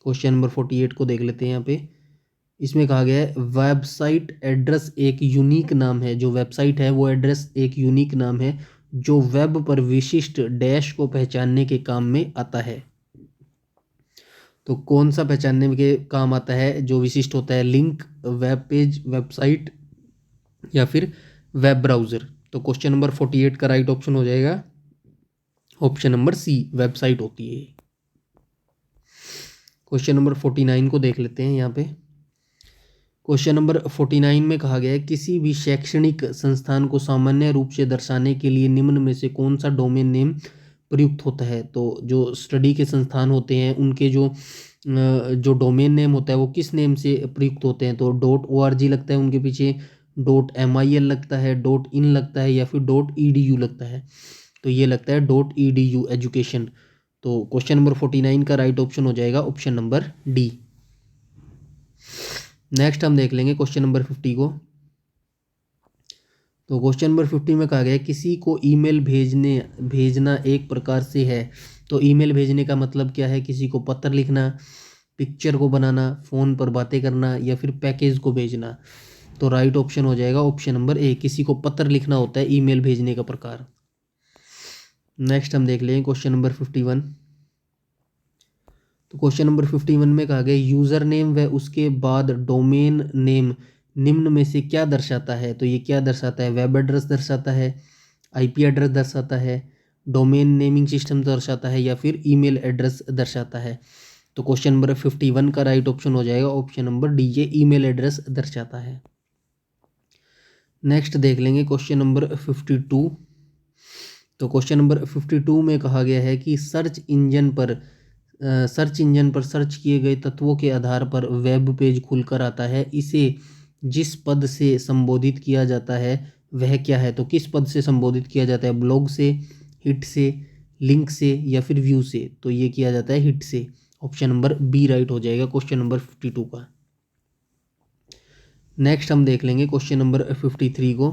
Speaker 1: क्वेश्चन नंबर 48 को देख लेते हैं। यहाँ पे इसमें कहा गया है वेबसाइट एड्रेस एक यूनिक नाम है। जो वेबसाइट है वो एड्रेस एक यूनिक नाम है जो वेब पर विशिष्ट डैश को पहचानने के काम में आता है। तो कौन सा पहचानने के काम आता है जो विशिष्ट होता है? लिंक, वेब पेज, वेबसाइट या फिर वेब ब्राउज़र। तो क्वेश्चन नंबर 48 का राइट ऑप्शन हो जाएगा ऑप्शन नंबर सी, वेबसाइट होती है। क्वेश्चन नंबर 49 को देख लेते हैं। यहाँ पे क्वेश्चन नंबर 49 में कहा गया है किसी भी शैक्षणिक संस्थान को सामान्य रूप से दर्शाने के लिए निम्न में से कौन सा डोमेन नेम प्रयुक्त होता है? तो जो स्टडी के संस्थान होते हैं उनके जो डोमेन नेम होता है वो किस नेम से प्रयुक्त होते हैं? तो .org लगता है उनके पीछे, .mil लगता है, .in लगता है या फिर .edu लगता है? तो ये लगता है .edu एजुकेशन। तो क्वेश्चन नंबर 49 का राइट ऑप्शन हो जाएगा ऑप्शन नंबर डी। नेक्स्ट हम देख लेंगे क्वेश्चन नंबर 50 को। तो क्वेश्चन नंबर 50 में कहा गया है किसी को ईमेल भेजना एक प्रकार से है। तो ईमेल भेजने का मतलब क्या है? किसी को पत्र लिखना, पिक्चर को बनाना, फ़ोन पर बातें करना या फिर पैकेज को भेजना। तो राइट ऑप्शन हो जाएगा ऑप्शन नंबर ए, किसी को पत्र लिखना होता है ईमेल भेजने का प्रकार। नेक्स्ट हम देख लेंगे क्वेश्चन नंबर 51। तो क्वेश्चन नंबर 51 में कहा गया यूज़र नेम व उसके बाद डोमेन नेम निम्न में से क्या दर्शाता है? तो ये क्या दर्शाता है? वेब एड्रेस दर्शाता है, IP एड्रेस दर्शाता है, डोमेन नेमिंग सिस्टम दर्शाता है या फिर ईमेल एड्रेस दर्शाता है? तो क्वेश्चन नंबर 51 का राइट ऑप्शन हो जाएगा ऑप्शन नंबर डी, ये ईमेल एड्रेस दर्शाता है। नेक्स्ट देख लेंगे क्वेश्चन नंबर 52। तो क्वेश्चन नंबर 52 में कहा गया है कि सर्च इंजन पर सर्च किए गए तत्वों के आधार पर वेब पेज खुलकर आता है, इसे जिस पद से संबोधित किया जाता है वह क्या है? तो किस पद से संबोधित किया जाता है? ब्लॉग से, हिट से, लिंक से या फिर व्यू से? तो ये किया जाता है हिट से। ऑप्शन नंबर बी राइट हो जाएगा क्वेश्चन नंबर 52 का। नेक्स्ट हम देख लेंगे क्वेश्चन नंबर 53 को।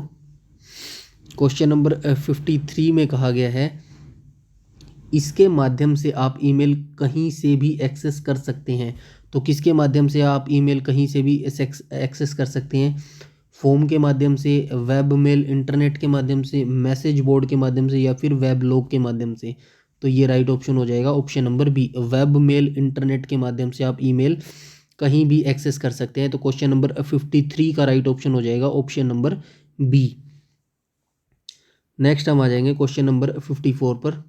Speaker 1: क्वेश्चन नंबर 53 में कहा गया है इसके माध्यम से आप ईमेल कहीं से भी एक्सेस कर सकते हैं। तो किसके माध्यम से आप ईमेल कहीं से भी एक्सेस कर सकते हैं? फॉर्म के माध्यम से, वेब मेल, इंटरनेट के माध्यम से, मैसेज बोर्ड के माध्यम से या फिर वेब लॉग के माध्यम से? तो ये राइट ऑप्शन हो जाएगा option number B, web mail, internet के माध्यम से आप ईमेल कहीं भी एक्सेस कर सकते हैं। तो क्वेश्चन नंबर 53 का राइट ऑप्शन हो जाएगा ऑप्शन नंबर बी। नेक्स्ट हम आ जाएंगे क्वेश्चन नंबर 54 पर।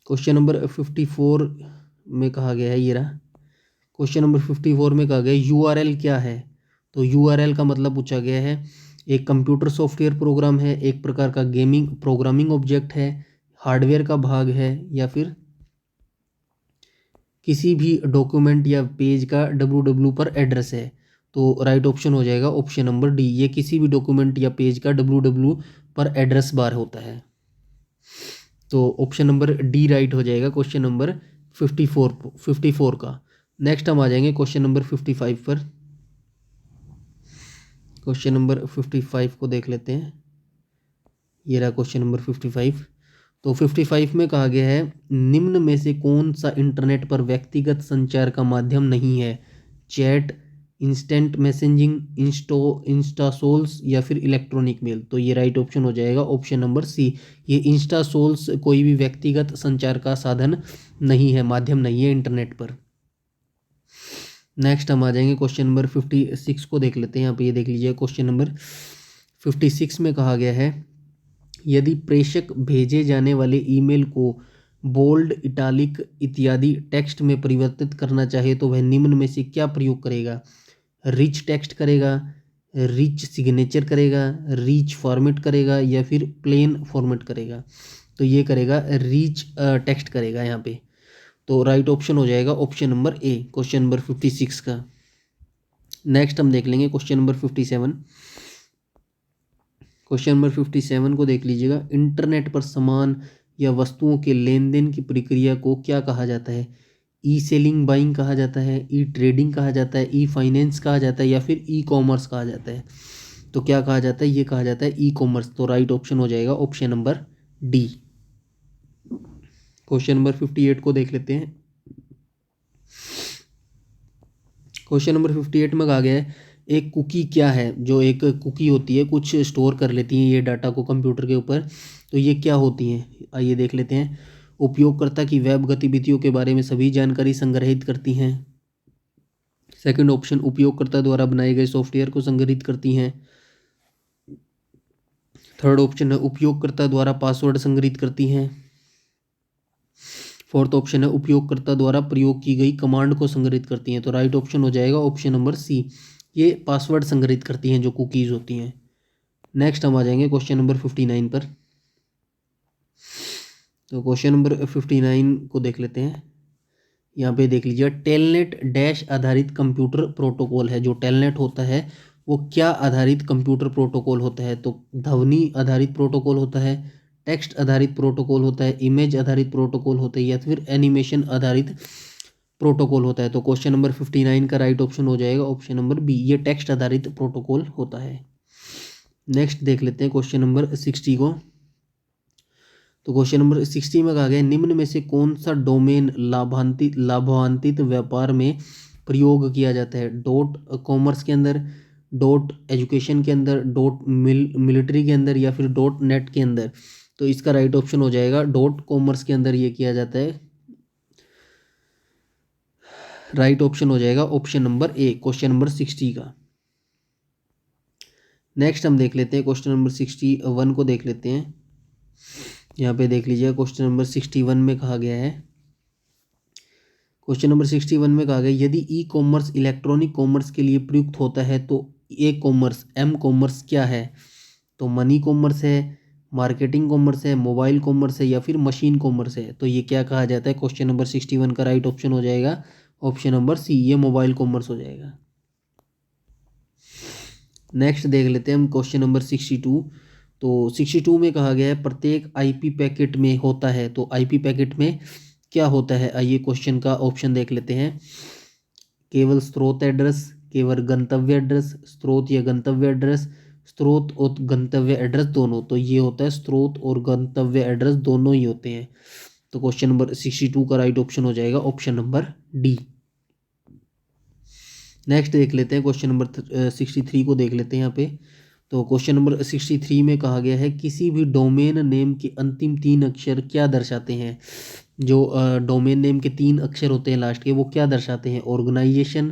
Speaker 1: क्वेश्चन नंबर 54 में कहा गया है, ये रहा क्वेश्चन नंबर 54 में कहा गया URL क्या है? तो URL का मतलब पूछा गया है एक कंप्यूटर सॉफ्टवेयर प्रोग्राम है, एक प्रकार का गेमिंग प्रोग्रामिंग ऑब्जेक्ट है, हार्डवेयर का भाग है या फिर किसी भी डॉक्यूमेंट या पेज का www पर एड्रेस है? तो राइट ऑप्शन हो जाएगा ऑप्शन नंबर डी, ये किसी भी डॉक्यूमेंट या पेज का www पर एड्रेस बार होता है। तो ऑप्शन नंबर डी राइट हो जाएगा क्वेश्चन नंबर 54 का। नेक्स्ट हम आ जाएंगे क्वेश्चन नंबर 55 पर। क्वेश्चन नंबर 55 को देख लेते हैं, ये रहा क्वेश्चन नंबर 55। तो 55 में कहा गया है निम्न में से कौन सा इंटरनेट पर व्यक्तिगत संचार का माध्यम नहीं है? चैट, इंस्टेंट मैसेजिंग, इंस्टासोल्स या फिर इलेक्ट्रॉनिक मेल? तो ये राइट ऑप्शन हो जाएगा ऑप्शन नंबर सी, ये इंस्टासोल्स कोई भी व्यक्तिगत संचार का साधन नहीं है, माध्यम नहीं है इंटरनेट पर। नेक्स्ट हम आ जाएंगे क्वेश्चन नंबर 56 को देख लेते हैं। यहाँ पे ये देख लीजिए क्वेश्चन नंबर 56 में कहा गया है यदि प्रेषक भेजे जाने वाले ईमेल को बोल्ड, इटालिक इत्यादि टेक्स्ट में परिवर्तित करना चाहे तो वह निम्न में से क्या प्रयोग करेगा? रिच टेक्स्ट करेगा, रिच सिग्नेचर करेगा, रिच फॉर्मेट करेगा या फिर प्लेन फॉर्मेट करेगा? तो ये करेगा रिच टेक्स्ट करेगा यहाँ पे। तो राइट ऑप्शन हो जाएगा option number A, question number 56 का। नेक्स्ट हम देख लेंगे क्वेश्चन नंबर 57। क्वेश्चन नंबर 57 को देख लीजिएगा इंटरनेट पर सामान या वस्तुओं के लेन देन की प्रक्रिया को क्या कहा जाता है? ई सेलिंग बाइंग कहा जाता है, ई ट्रेडिंग कहा जाता है, ई फाइनेंस कहा जाता है, या फिर ई कॉमर्स कहा जाता है? तो क्या कहा जाता है? ये कहा जाता है ई कॉमर्स। तो राइट ऑप्शन हो जाएगा option number D. Question number 58 को देख लेते हैं। क्वेश्चन नंबर 58 में कहा गया है एक कुकी क्या है? जो एक कुकी होती है, कुछ स्टोर कर लेती हैं ये डाटा को कंप्यूटर के ऊपर, तो ये क्या होती हैं? आइए देख लेते हैं। उपयोगकर्ता की वेब गतिविधियों के बारे में सभी जानकारी संग्रहित करती हैं। सेकंड ऑप्शन, उपयोगकर्ता द्वारा बनाए गए सॉफ्टवेयर को संग्रहित करती हैं। थर्ड ऑप्शन है उपयोगकर्ता द्वारा पासवर्ड संग्रहित करती हैं। फोर्थ ऑप्शन है उपयोगकर्ता द्वारा प्रयोग की गई कमांड को संग्रहित करती हैं। तो राइट ऑप्शन हो जाएगा ऑप्शन नंबर सी, ये पासवर्ड संग्रहित करती हैं जो कुकीज़ होती हैं। नेक्स्ट हम आ जाएंगे क्वेश्चन नंबर 59 पर। तो क्वेश्चन नंबर 59 को देख लेते हैं। यहाँ पे देख लीजिए, टेलनेट डैश आधारित कंप्यूटर प्रोटोकॉल है। जो टेलनेट होता है वो क्या आधारित कंप्यूटर प्रोटोकॉल होता है? तो ध्वनि आधारित प्रोटोकॉल होता है, टेक्स्ट आधारित प्रोटोकॉल होता है, इमेज आधारित प्रोटोकॉल होता है, या फिर एनिमेशन आधारित प्रोटोकॉल होता है? तो क्वेश्चन नंबर 59 का राइट ऑप्शन हो जाएगा ऑप्शन नंबर बी, ये टेक्स्ट आधारित प्रोटोकॉल होता है। नेक्स्ट देख लेते हैं क्वेश्चन नंबर 60 को। तो क्वेश्चन नंबर 60 में कहा गया निम्न में से कौन सा डोमेन लाभान्वित व्यापार में प्रयोग किया जाता है? डॉट कॉमर्स के अंदर, डॉट एजुकेशन के अंदर, डॉट मिलिट्री के अंदर, या फिर डॉट नेट के अंदर? तो इसका राइट ऑप्शन हो जाएगा डॉट कॉमर्स के अंदर ये किया जाता है। राइट ऑप्शन हो जाएगा option number A, question number 60 का। नेक्स्ट हम देख लेते हैं क्वेश्चन नंबर 61 को देख लेते हैं। यहाँ पे देख लीजिए क्वेश्चन नंबर 61 में कहा गया है, क्वेश्चन नंबर 61 में कहा गया यदि ई कॉमर्स इलेक्ट्रॉनिक कॉमर्स के लिए प्रयुक्त होता है तो ए कॉमर्स एम कॉमर्स क्या है? तो मनी कॉमर्स है, मार्केटिंग कॉमर्स है, मोबाइल कॉमर्स है, या फिर मशीन कॉमर्स है? तो ये क्या कहा जाता है? क्वेश्चन नंबर 61 का राइट ऑप्शन हो जाएगा ऑप्शन नंबर सी, ये मोबाइल कॉमर्स हो जाएगा। नेक्स्ट देख लेते हैं हम क्वेश्चन नंबर 62। तो 62 में कहा गया है प्रत्येक आईपी पैकेट में होता है। तो आईपी पैकेट में क्या होता है? आइए क्वेश्चन का ऑप्शन देख लेते हैं। केवल स्रोत एड्रेस, केवल गंतव्य एड्रेस, स्रोत या गंतव्य एड्रेस, स्रोत और गंतव्य एड्रेस दोनों? तो ये होता है स्रोत और गंतव्य एड्रेस दोनों ही होते हैं। तो क्वेश्चन नंबर 62 का राइट ऑप्शन हो जाएगा ऑप्शन नंबर डी। नेक्स्ट देख लेते हैं क्वेश्चन नंबर 63 को देख लेते हैं यहाँ पे। तो क्वेश्चन नंबर 63 में कहा गया है किसी भी डोमेन नेम के अंतिम 3 अक्षर क्या दर्शाते हैं? जो डोमेन नेम के 3 अक्षर होते हैं लास्ट के, वो क्या दर्शाते हैं? ऑर्गेनाइजेशन,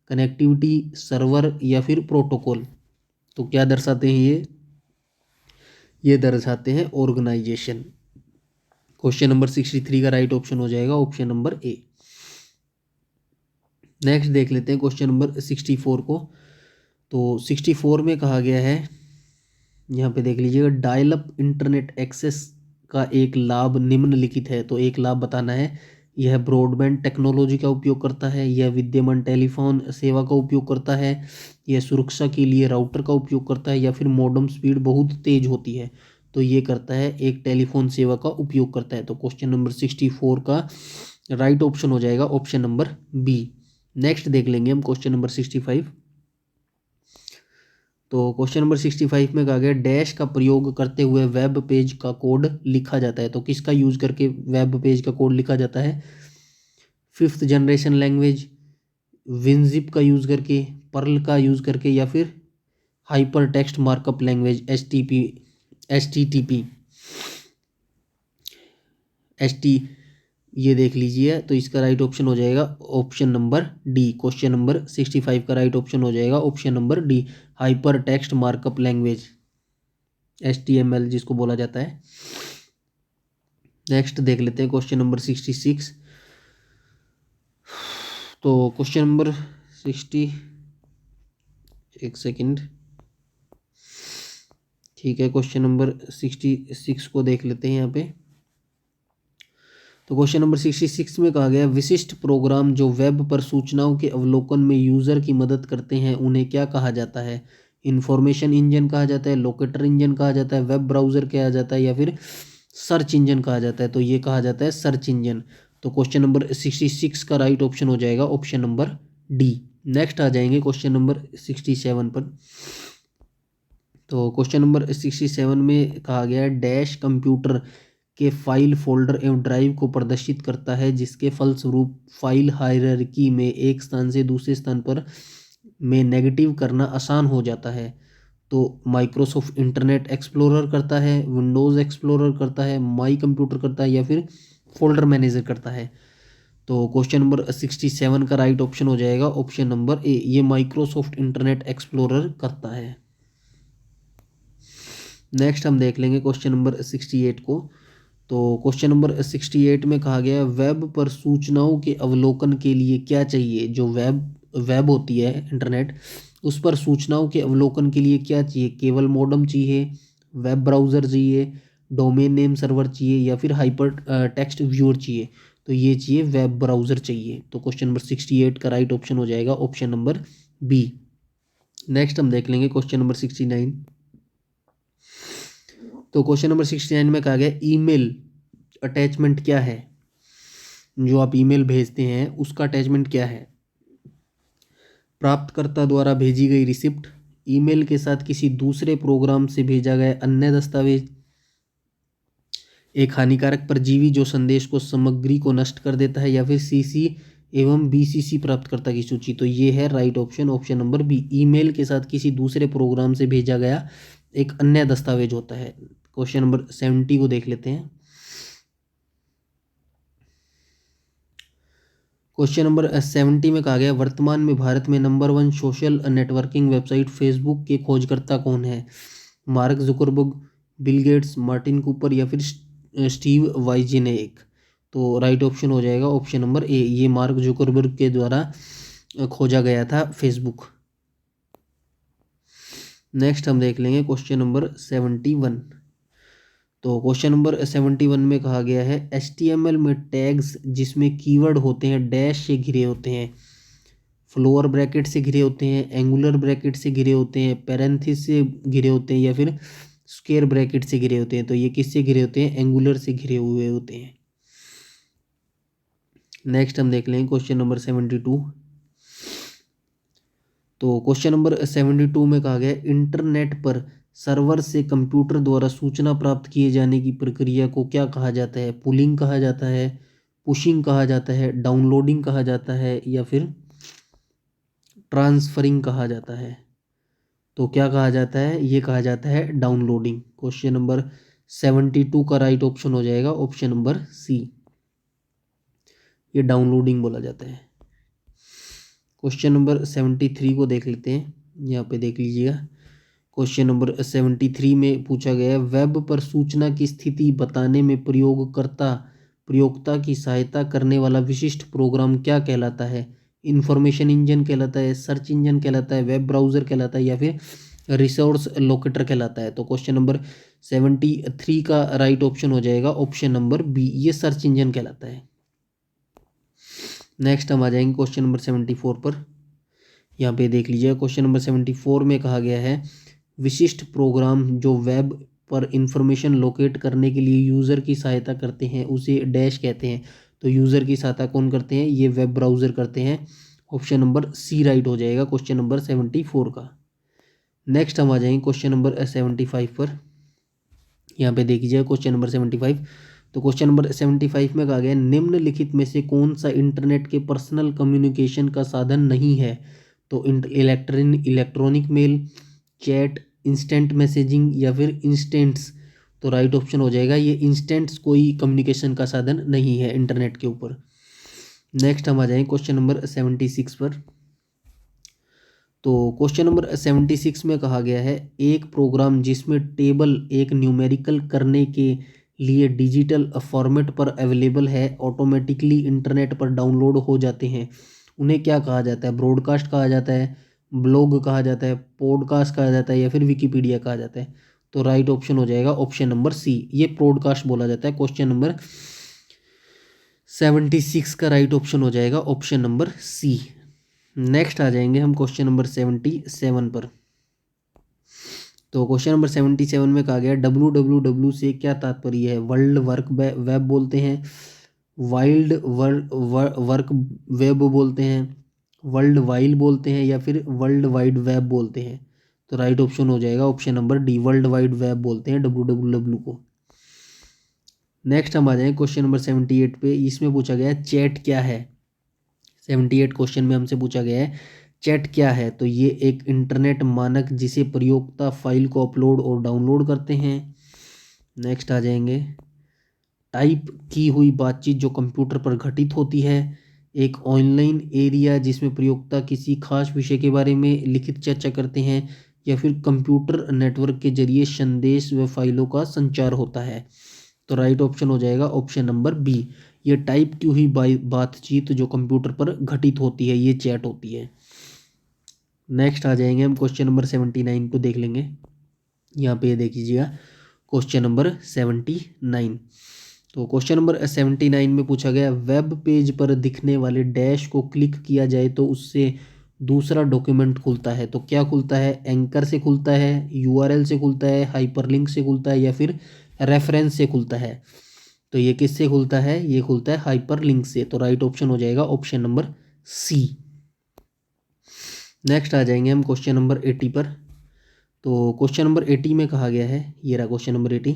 Speaker 1: कनेक्टिविटी, सर्वर, या फिर प्रोटोकॉल? तो क्या दर्शाते हैं ये दर्शाते हैं ऑर्गेनाइजेशन। क्वेश्चन नंबर 63 का राइट ऑप्शन हो जाएगा ऑप्शन नंबर ए। नेक्स्ट देख लेते हैं क्वेश्चन नंबर 64 को। तो 64 में कहा गया है, यहाँ पे देख लीजिएगा, डायल अप इंटरनेट एक्सेस का एक लाभ निम्नलिखित है। तो एक लाभ बताना है। यह ब्रॉडबैंड टेक्नोलॉजी का उपयोग करता है, यह विद्यमान टेलीफोन सेवा का उपयोग करता है, यह सुरक्षा के लिए राउटर का उपयोग करता है, या फिर मॉडेम स्पीड बहुत तेज होती है? तो ये करता है, एक टेलीफोन सेवा का उपयोग करता है। तो क्वेश्चन नंबर 64 का राइट ऑप्शन हो जाएगा ऑप्शन नंबर बी। नेक्स्ट देख लेंगे हम क्वेश्चन नंबर 65। तो क्वेश्चन नंबर 65 में कहा गया डैश का प्रयोग करते हुए वेब पेज का कोड लिखा जाता है। तो किसका यूज करके वेब पेज का कोड लिखा जाता है? 5th जनरेशन लैंग्वेज, विनजिप का यूज करके, पर्ल का यूज करके, या फिर hyper text markup language H T ये देख लीजिए। तो इसका राइट ऑप्शन हो जाएगा option number D. Question number 65 का राइट ऑप्शन हो जाएगा option number D, hyper text markup language, HTML जिसको बोला जाता है। नेक्स्ट देख लेते हैं क्वेश्चन नंबर 66। तो क्वेश्चन नंबर 60, एक सेकंड, ठीक है, क्वेश्चन नंबर 66 को देख लेते हैं यहाँ पे। तो क्वेश्चन नंबर 66 में कहा गया विशिष्ट प्रोग्राम जो वेब पर सूचनाओं के अवलोकन में यूज़र की मदद करते हैं उन्हें क्या कहा जाता है? इंफॉर्मेशन इंजन कहा जाता है, लोकेटर इंजन कहा जाता है, वेब ब्राउज़र कहा जाता है, या फिर सर्च इंजन कहा जाता है? तो ये कहा जाता है सर्च इंजन। तो क्वेश्चन नंबर 66 का राइट ऑप्शन हो जाएगा ऑप्शन नंबर डी। नेक्स्ट आ जाएंगे क्वेश्चन नंबर 67 पर। तो क्वेश्चन नंबर 67 में कहा गया है डैश कंप्यूटर के फाइल फोल्डर एवं ड्राइव को प्रदर्शित करता है जिसके फलस्वरूप फाइल हायरार्की में एक स्थान से दूसरे स्थान पर में नेगेटिव करना आसान हो जाता है। तो माइक्रोसॉफ्ट इंटरनेट एक्सप्लोरर करता है, विंडोज़ एक्सप्लोरर करता है, माई कंप्यूटर करता है, या फिर फोल्डर मैनेजर करता है। तो क्वेश्चन नंबर 67 का राइट ऑप्शन हो जाएगा ऑप्शन नंबर ए, ये माइक्रोसॉफ्ट इंटरनेट एक्सप्लोरर करता है। नेक्स्ट हम देख लेंगे क्वेश्चन नंबर 68 को। तो क्वेश्चन नंबर 68 में कहा गया है वेब पर सूचनाओं के अवलोकन के लिए क्या चाहिए। जो वेब होती है इंटरनेट, उस पर सूचनाओं के अवलोकन के लिए क्या चाहिए। केवल मॉडेम चाहिए, वेब ब्राउज़र चाहिए, डोमेन नेम सर्वर चाहिए, या फिर हाइपर टेक्स्ट व्यूअर चाहिए। तो ये चाहिए वेब ब्राउज़र चाहिए। तो क्वेश्चन नंबर 68 का राइट ऑप्शन हो जाएगा ऑप्शन नंबर बी। नेक्स्ट हम देख लेंगे क्वेश्चन नंबर 69। तो क्वेश्चन नंबर 69 में कहा गया ईमेल अटैचमेंट क्या है। जो आप ईमेल भेजते हैं उसका अटैचमेंट क्या है। प्राप्तकर्ता द्वारा भेजी गई रिसिप्ट, ईमेल के साथ किसी दूसरे प्रोग्राम से भेजा गया अन्य दस्तावेज, एक हानिकारक परजीवी जो संदेश को सामग्री को नष्ट कर देता है, या फिर सीसी एवं बीसीसी प्राप्तकर्ता की सूची। तो ये है right option option number B. Email के साथ किसी दूसरे प्रोग्राम से भेजा गया एक अन्य दस्तावेज होता है। क्वेश्चन नंबर 70 को देख लेते हैं। क्वेश्चन नंबर 70 में कहा गया वर्तमान में भारत में number 1 social networking website Facebook के खोजकर्ता कौन है। Mark Zuckerberg, Bill Gates, Martin Cooper, या फिर स्टीव वाइजेनेक। तो राइट ऑप्शन हो जाएगा ऑप्शन नंबर ए, ये मार्क जुकरबर्ग के द्वारा खोजा गया था फेसबुक। नेक्स्ट हम देख लेंगे क्वेश्चन नंबर 71। तो क्वेश्चन नंबर 71 में कहा गया है HTML में टैग्स जिसमें कीवर्ड होते हैं डैश से घिरे होते हैं, फ्लोर ब्रैकेट से घिरे होते हैं, एंगुलर ब्रैकेट से घिरे होते हैं, पैरेंथिस से घिरे होते हैं, या फिर स्क्वायर ब्रैकेट से घिरे होते हैं। तो ये किससे घिरे होते हैं, एंगुलर से घिरे हुए होते हैं। नेक्स्ट हम देख लेंगे क्वेश्चन नंबर 72। तो क्वेश्चन नंबर 72 में कहा गया इंटरनेट पर सर्वर से कंप्यूटर द्वारा सूचना प्राप्त किए जाने की प्रक्रिया को क्या कहा जाता है। पुलिंग कहा जाता है, पुशिंग कहा जाता है, डाउनलोडिंग कहा जाता है, या फिर ट्रांसफरिंग कहा जाता है। तो क्या कहा जाता है, ये कहा जाता है डाउनलोडिंग। क्वेश्चन नंबर 72 का राइट ऑप्शन हो जाएगा ऑप्शन नंबर सी, ये डाउनलोडिंग बोला जाता है। क्वेश्चन नंबर 73 को देख लेते हैं, यहाँ पे देख लीजिएगा। क्वेश्चन नंबर 73 में पूछा गया है वेब पर सूचना की स्थिति बताने में प्रयोक्ता की सहायता करने वाला विशिष्ट प्रोग्राम क्या कहलाता है। इंफॉर्मेशन इंजन कहलाता है, सर्च इंजन कहलाता है, वेब ब्राउज़र कहलाता है, या फिर रिसोर्स लोकेटर कहलाता है। तो क्वेश्चन नंबर 73 का राइट ऑप्शन हो जाएगा ऑप्शन नंबर बी, ये सर्च इंजन कहलाता है। नेक्स्ट हम आ जाएंगे क्वेश्चन नंबर 74 पर। यहाँ पे देख लीजिए क्वेश्चन नंबर 74 में कहा गया है विशिष्ट प्रोग्राम जो वेब पर इंफॉर्मेशन लोकेट करने के लिए यूज़र की सहायता करते हैं उसे डैश कहते हैं। तो यूज़र की सहायता कौन करते हैं, ये वेब ब्राउज़र करते हैं। ऑप्शन नंबर सी राइट हो जाएगा क्वेश्चन नंबर 74 का। नेक्स्ट हम आ जाएंगे क्वेश्चन नंबर 75 पर। यहाँ पे देख लीजिए क्वेश्चन नंबर 75। तो क्वेश्चन नंबर 75 में कहा गया निम्नलिखित में से कौन सा इंटरनेट के पर्सनल कम्युनिकेशन का साधन नहीं है। तो electronic mail, chat, instant messaging, या फिर इंस्टेंट्स। तो राइट ऑप्शन हो जाएगा ये इंस्टेंट्स कोई कम्युनिकेशन का साधन नहीं है इंटरनेट के ऊपर। नेक्स्ट हम आ जाएंगे क्वेश्चन नंबर 76 पर। तो क्वेश्चन नंबर 76 में कहा गया है एक प्रोग्राम जिसमें टेबल एक न्यूमेरिकल करने के लिए डिजिटल फॉर्मेट पर अवेलेबल है ऑटोमेटिकली इंटरनेट पर डाउनलोड हो जाते हैं, उन्हें क्या कहा जाता है। ब्रॉडकास्ट कहा जाता है, ब्लॉग कहा जाता है, पॉडकास्ट कहा जाता है, या फिर विकिपीडिया कहा जाता है। तो राइट ऑप्शन हो जाएगा ऑप्शन नंबर सी, ये पॉडकास्ट बोला जाता है। क्वेश्चन नंबर 76 का राइट ऑप्शन हो जाएगा ऑप्शन नंबर सी। नेक्स्ट आ जाएंगे हम क्वेश्चन नंबर 77 पर। तो क्वेश्चन नंबर 77 में कहा गया WWW से क्या तात्पर्य है। वर्ल्ड वर्क वेब बोलते हैं, वाइल्ड वर्क वेब बोलते हैं, वर्ल्ड वाइड बोलते हैं, या फिर वर्ल्ड वाइड वेब बोलते हैं? तो राइट ऑप्शन हो जाएगा option number D, world wide web बोलते हैं WWW को। नेक्स्ट हम आ जाएंगे क्वेश्चन नंबर 78 पे। इसमें पूछा गया है चैट क्या है। 78 क्वेश्चन में हमसे पूछा गया है चैट क्या है। तो ये एक इंटरनेट मानक जिसे प्रयोक्ता फाइल को अपलोड और डाउनलोड करते हैं। नेक्स्ट आ जाएंगे टाइप की हुई बातचीत जो कंप्यूटर पर घटित होती है। एक ऑनलाइन एरिया जिसमें प्रयोक्ता किसी खास विषय के बारे में लिखित चर्चा करते हैं, या फिर कंप्यूटर नेटवर्क के जरिए संदेश व फाइलों का संचार होता है। तो राइट ऑप्शन हो जाएगा ऑप्शन नंबर बी, ये टाइप की हुई बातचीत जो कंप्यूटर पर घटित होती है, ये चैट होती है। नेक्स्ट आ जाएंगे हम क्वेश्चन नंबर 79 को देख लेंगे। यहाँ पे देख लीजिएगा क्वेश्चन नंबर 79। तो क्वेश्चन नंबर 79 में पूछा गया वेब पेज पर दिखने वाले डैश को क्लिक किया जाए तो उससे दूसरा डॉक्यूमेंट खुलता है। तो क्या खुलता है? एंकर से खुलता है, URL से खुलता है, हाइपरलिंक से खुलता है, या फिर रेफरेंस से खुलता है? तो ये किससे खुलता है? ये खुलता है हाइपरलिंक से। तो राइट ऑप्शन हो जाएगा ऑप्शन नंबर सी। नेक्स्ट आ जाएंगे हम क्वेश्चन नंबर 80 पर। तो क्वेश्चन नंबर 80 में कहा गया है, ये रहा क्वेश्चन नंबर 80,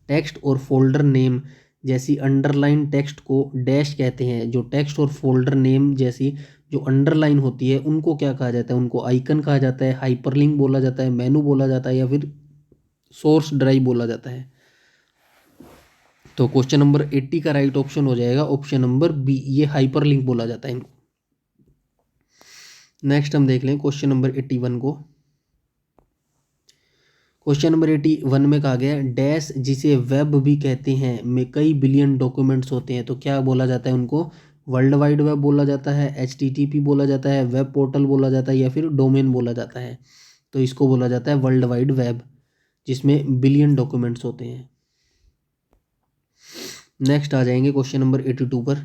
Speaker 1: टेक्स्ट और फोल्डर नेम जैसी अंडरलाइन टेक्स्ट को डैश कहते हैं। जो टेक्स्ट और फोल्डर नेम जैसी जो अंडरलाइन होती है उनको क्या कहा जाता है? उनको आइकन कहा जाता है, हाइपरलिंक बोला जाता है, मेनू बोला जाता है, या फिर सोर्स ड्राइव बोला जाता है? तो क्वेश्चन नंबर 80 का राइट ऑप्शन हो जाएगा ऑप्शन नंबर बी, ये हाइपरलिंक बोला जाता है इनको। नेक्स्ट हम देख लें क्वेश्चन नंबर 81 को। क्वेश्चन नंबर 81 में कहा गया डैश जिसे वेब भी कहते हैं में कई बिलियन डॉक्यूमेंट्स होते हैं। तो क्या बोला जाता है उनको? वर्ल्ड वाइड वेब बोला जाता है, HTTP बोला जाता है, वेब पोर्टल बोला जाता है, या फिर डोमेन बोला जाता है? तो इसको बोला जाता है वर्ल्ड वाइड वेब, जिसमें बिलियन डॉक्यूमेंट्स होते हैं। नेक्स्ट आ जाएंगे क्वेश्चन नंबर 82 पर।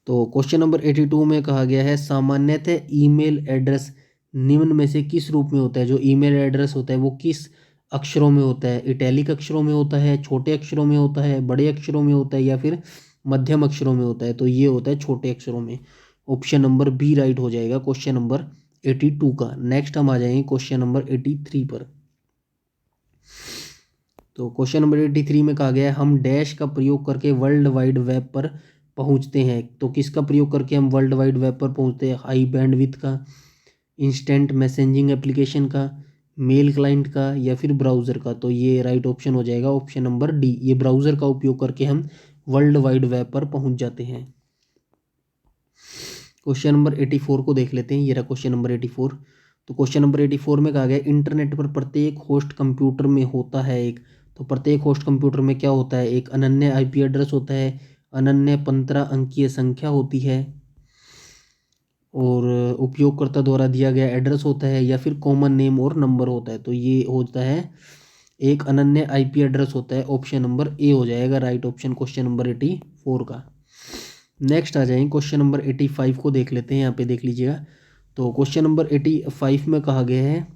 Speaker 1: तो क्वेश्चन नंबर 82 में कहा गया है सामान्यतः ईमेल एड्रेस निम्न में से किस रूप में होता है? जो ईमेल एड्रेस होता है वो किस अक्षरों में होता है? इटैलिक अक्षरों में होता है, छोटे अक्षरों में होता है, बड़े अक्षरों में होता है, या फिर मध्यम अक्षरों में होता है? तो ये होता है छोटे अक्षरों में। ऑप्शन नंबर बी राइट हो जाएगा क्वेश्चन नंबर 82 का। नेक्स्ट हम आ जाएंगे क्वेश्चन नंबर 83 पर। तो क्वेश्चन नंबर 83 में कहा गया है हम डैश का प्रयोग करके वर्ल्ड वाइड वेब पर पहुंचते हैं। तो किसका प्रयोग करके हम वर्ल्ड वाइड वेब पर पहुंचते हैं? हाई बैंडविड्थ का, इंस्टेंट मैसेजिंग एप्लीकेशन का, मेल क्लाइंट का, या फिर ब्राउज़र का? तो ये राइट ऑप्शन हो जाएगा ऑप्शन नंबर डी, ये ब्राउज़र का उपयोग करके हम वर्ल्ड वाइड वेब पर पहुंच जाते हैं। क्वेश्चन नंबर 84 को देख लेते हैं। ये रहा क्वेश्चन नंबर 84। तो क्वेश्चन नंबर 84 में कहा गया इंटरनेट पर प्रत्येक होस्ट कंप्यूटर में होता है एक। तो प्रत्येक होस्ट कंप्यूटर में क्या होता है? एक अनन्य IP एड्रेस होता है, अनन्य 15 अंकीय संख्या होती है, और उपयोगकर्ता द्वारा दिया गया एड्रेस होता है, या फिर कॉमन नेम और नंबर होता है? तो ये होता है एक अनन्य IP एड्रेस होता है। ऑप्शन नंबर ए हो जाएगा राइट ऑप्शन क्वेश्चन नंबर 84 का। नेक्स्ट आ जाएंगे क्वेश्चन नंबर 85 को देख लेते हैं। यहाँ पे देख लीजिएगा। तो क्वेश्चन नंबर 85 में कहा गया है,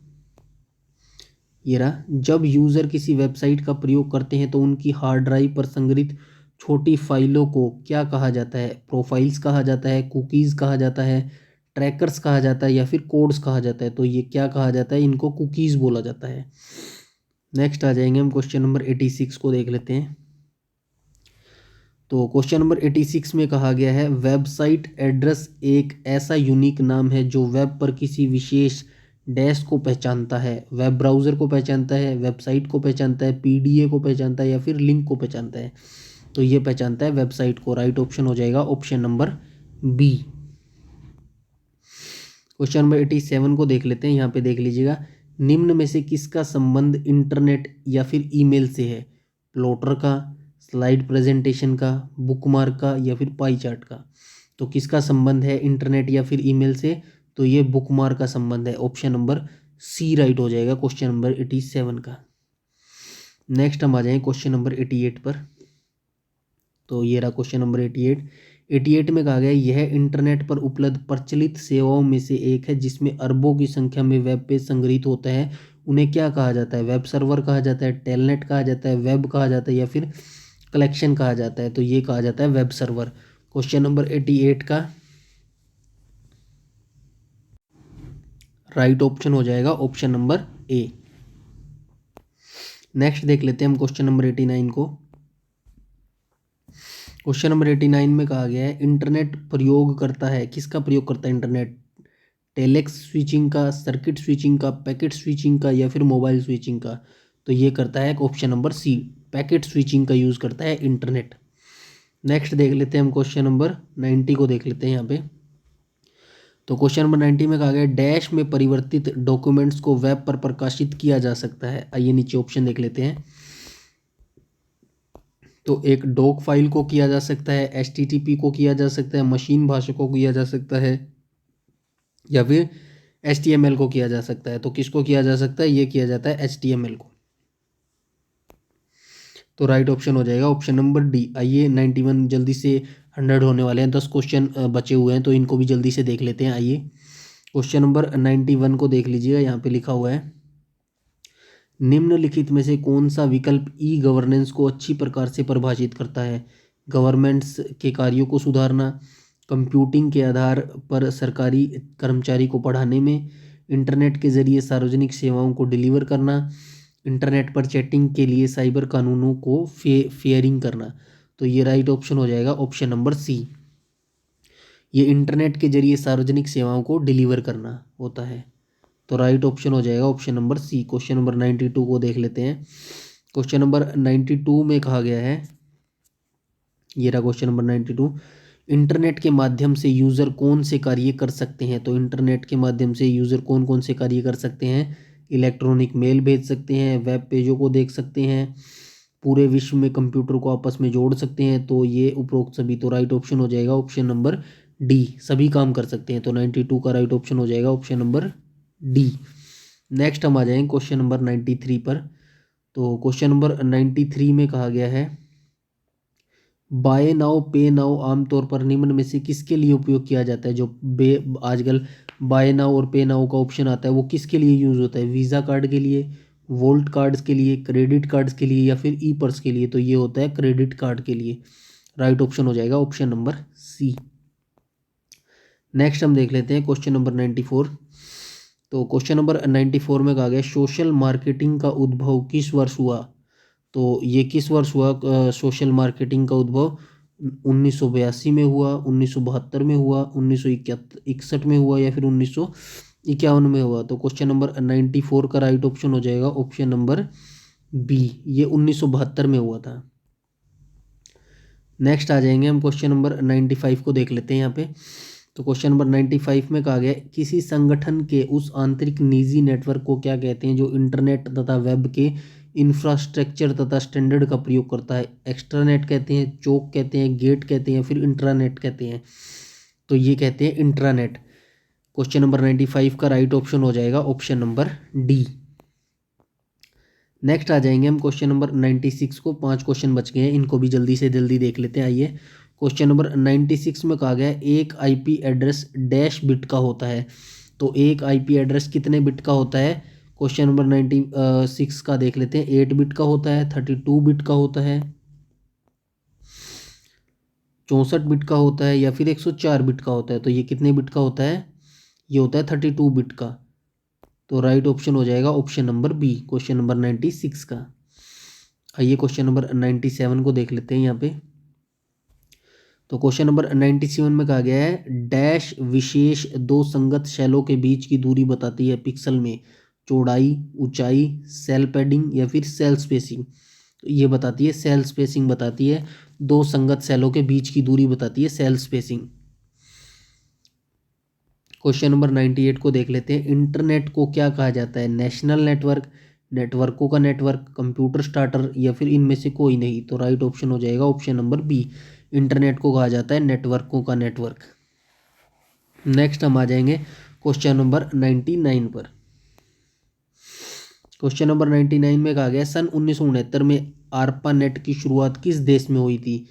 Speaker 1: ये रहा, जब यूज़र किसी वेबसाइट का प्रयोग करते हैं तो उनकी हार्ड ड्राइव पर संग्रहित छोटी फाइलों को क्या कहा जाता है? प्रोफाइल्स कहा जाता है, कुकीज़ कहा जाता है, ट्रैकर्स कहा जाता है, या फिर कोड्स कहा जाता है? तो ये क्या कहा जाता है? इनको कुकीज़ बोला जाता है। नेक्स्ट आ जाएंगे हम क्वेश्चन नंबर 86 को देख लेते हैं। तो क्वेश्चन नंबर 86 में कहा गया है वेबसाइट एड्रेस एक ऐसा यूनिक नाम है जो वेब पर किसी विशेष डैश को पहचानता है। वेब ब्राउज़र को पहचानता है, वेबसाइट को पहचानता है, PDA को पहचानता है, या फिर लिंक को पहचानता है? तो ये पहचानता है वेबसाइट को। राइट ऑप्शन हो जाएगा option number B. Question number 87 को देख लेते हैं। यहाँ पे देख लीजिएगा निम्न में से किसका संबंध इंटरनेट या फिर ईमेल से है? प्लॉटर का, स्लाइड प्रेजेंटेशन का, बुकमार्क का, या फिर पाई चार्ट का? तो किसका संबंध है इंटरनेट या फिर ईमेल से? तो ये बुकमार्क का संबंध है। ऑप्शन नंबर सी राइट हो जाएगा क्वेश्चन नंबर 87 का। नेक्स्ट हम आ जाएंगे क्वेश्चन नंबर 88 पर। तो ये रहा क्वेश्चन नंबर 88। 88 में कहा गया यह इंटरनेट पर उपलब्ध प्रचलित सेवाओं में से एक है जिसमें अरबों की संख्या में वेब पेज संग्रहित होता है। उन्हें क्या कहा जाता है? वेब सर्वर कहा जाता है, टेलनेट कहा जाता है, वेब कहा जाता है, या फिर कलेक्शन कहा जाता है? तो ये कहा जाता है वेब सर्वर। क्वेश्चन नंबर 88 का राइट ऑप्शन हो जाएगा ऑप्शन नंबर ए। नेक्स्ट देख लेते हैं हम क्वेश्चन नंबर 89 को। क्वेश्चन नंबर 89 में कहा गया है इंटरनेट प्रयोग करता है, किसका प्रयोग करता है इंटरनेट? टेलेक्स स्विचिंग का, सर्किट स्विचिंग का, पैकेट स्विचिंग का, या फिर मोबाइल स्विचिंग का? तो ये करता है option number C, packet switching का यूज़ करता है इंटरनेट। नेक्स्ट देख लेते हैं हम क्वेश्चन नंबर 90 को देख लेते हैं यहाँ पे। तो क्वेश्चन नंबर 90 में कहा गया डैश में परिवर्तित डॉक्यूमेंट्स को वेब पर प्रकाशित किया जा सकता है। आइए नीचे ऑप्शन देख लेते हैं। तो एक डॉक फाइल को किया जा सकता है, HTTP को किया जा सकता है, मशीन भाषा को किया जा सकता है, या फिर HTML को किया जा सकता है। तो किसको किया जा सकता है? ये किया जाता है HTML को। तो राइट ऑप्शन हो जाएगा ऑप्शन नंबर डी। आइए 91 जल्दी से 100 होने वाले हैं, 10 क्वेश्चन बचे हुए हैं, तो इनको भी जल्दी से देख लेते हैं। आइए क्वेश्चन नंबर 91 को देख लीजिएगा। यहाँ पे लिखा हुआ है निम्नलिखित में से कौन सा विकल्प ई गवर्नेंस को अच्छी प्रकार से परिभाषित करता है? गवर्नमेंट्स के कार्यों को सुधारना, कंप्यूटिंग के आधार पर सरकारी कर्मचारी को पढ़ाने में, इंटरनेट के जरिए सार्वजनिक सेवाओं को डिलीवर करना, इंटरनेट पर चैटिंग के लिए साइबर कानूनों को फेयरिंग करना। तो ये राइट ऑप्शन हो जाएगा ऑप्शन नंबर सी। ये इंटरनेट के जरिए सार्वजनिक सेवाओं को डिलीवर करना होता है। तो राइट ऑप्शन हो जाएगा option number C. Question number 92 को देख लेते हैं। क्वेश्चन नंबर 92 में कहा गया है, ये रहा क्वेश्चन नंबर 92, इंटरनेट के माध्यम से यूज़र कौन से कार्य कर सकते हैं? तो इंटरनेट के माध्यम से यूज़र कौन कौन से कार्य कर सकते हैं? इलेक्ट्रॉनिक मेल भेज सकते हैं, वेब पेजों को देख सकते हैं, पूरे विश्व में कंप्यूटर को आपस में जोड़ सकते हैं। तो ये उपरोक्त सभी। तो राइट ऑप्शन हो जाएगा ऑप्शन नंबर डी, सभी काम कर सकते हैं। तो 92 का राइट ऑप्शन हो जाएगा ऑप्शन नंबर डी। नेक्स्ट हम आ जाएंगे क्वेश्चन नंबर 93 पर। तो क्वेश्चन नंबर 93 में कहा गया है बाय नाउ पे नाउ आमतौर पर निम्न में से किसके लिए उपयोग किया जाता है? जो आजकल बाय नाउ और पे नाउ का ऑप्शन आता है वो किसके लिए यूज़ होता है? वीज़ा कार्ड के लिए, वोल्ट कार्ड्स के लिए, क्रेडिट कार्ड्स के लिए, या फिर ई पर्स के लिए? तो ये होता है क्रेडिट कार्ड के लिए। राइट ऑप्शन हो जाएगा ऑप्शन नंबर सी। नेक्स्ट हम देख लेते हैं क्वेश्चन नंबर 94। तो क्वेश्चन नंबर 94 में कहा गया सोशल मार्केटिंग का उद्भव किस वर्ष हुआ? तो ये किस वर्ष हुआ सोशल मार्केटिंग का उद्भव? 1982 में हुआ, 1972 में हुआ, 1961 में हुआ, या फिर 1951 में हुआ? तो क्वेश्चन नंबर 94 का राइट ऑप्शन हो जाएगा ऑप्शन नंबर बी, ये 1972 में हुआ था। नेक्स्ट आ जाएंगे हम क्वेश्चन नंबर 95 को देख लेते हैं यहाँ पे। तो क्वेश्चन नंबर 95 में कहा गया किसी संगठन के उस आंतरिक निजी नेटवर्क को क्या कहते हैं जो इंटरनेट तथा वेब के इंफ्रास्ट्रक्चर तथा स्टैंडर्ड का प्रयोग करता है? एक्स्ट्रानेट कहते हैं, चौक कहते हैं, गेट कहते हैं, फिर इंट्रानेट कहते हैं? तो ये कहते हैं इंट्रानेट। क्वेश्चन नंबर 95 का राइट ऑप्शन हो जाएगा ऑप्शन नंबर डी। नेक्स्ट आ जाएंगे हम क्वेश्चन नंबर 96 को। 5 क्वेश्चन बच गए हैं, इनको भी जल्दी से जल्दी देख लेते हैं। आइए क्वेश्चन नंबर 96 में कहा गया है एक आईपी एड्रेस डैश बिट का होता है। तो एक आईपी एड्रेस कितने बिट का होता है? क्वेश्चन नंबर 96 का देख लेते हैं। 8 बिट का होता है, 32 बिट का होता है, 64 बिट का होता है, या फिर 104 बिट का होता है? तो ये कितने बिट का होता है? ये होता है 32 बिट का। तो राइट ऑप्शन हो जाएगा option number B, question number 96 का। आइए क्वेश्चन नंबर 97 को देख लेते हैं यहाँ पे। तो क्वेश्चन नंबर 97 में कहा गया है डैश विशेष दो संगत शैलों के बीच की दूरी बताती है पिक्सल में, चौड़ाई, ऊंचाई, सेल पैडिंग, या फिर सेल स्पेसिंग? तो ये बताती है सेल स्पेसिंग बताती है, दो संगत सेलों के बीच की दूरी बताती है सेल स्पेसिंग। क्वेश्चन नंबर 98 को देख लेते हैं। इंटरनेट को क्या कहा जाता है? नेशनल नेटवर्क, नेटवर्कों का नेटवर्क, कंप्यूटर स्टार्टर, या फिर इनमें से कोई नहीं? तो राइट ऑप्शन हो जाएगा ऑप्शन नंबर बी, इंटरनेट को कहा जाता है नेटवर्कों का नेटवर्क। नेक्स्ट हम आ जाएंगे क्वेश्चन नंबर 99 पर। क्वेश्चन नंबर 99 में कहा गया सन 1969 में आरपा नेट की शुरुआत किस देश में हुई थी?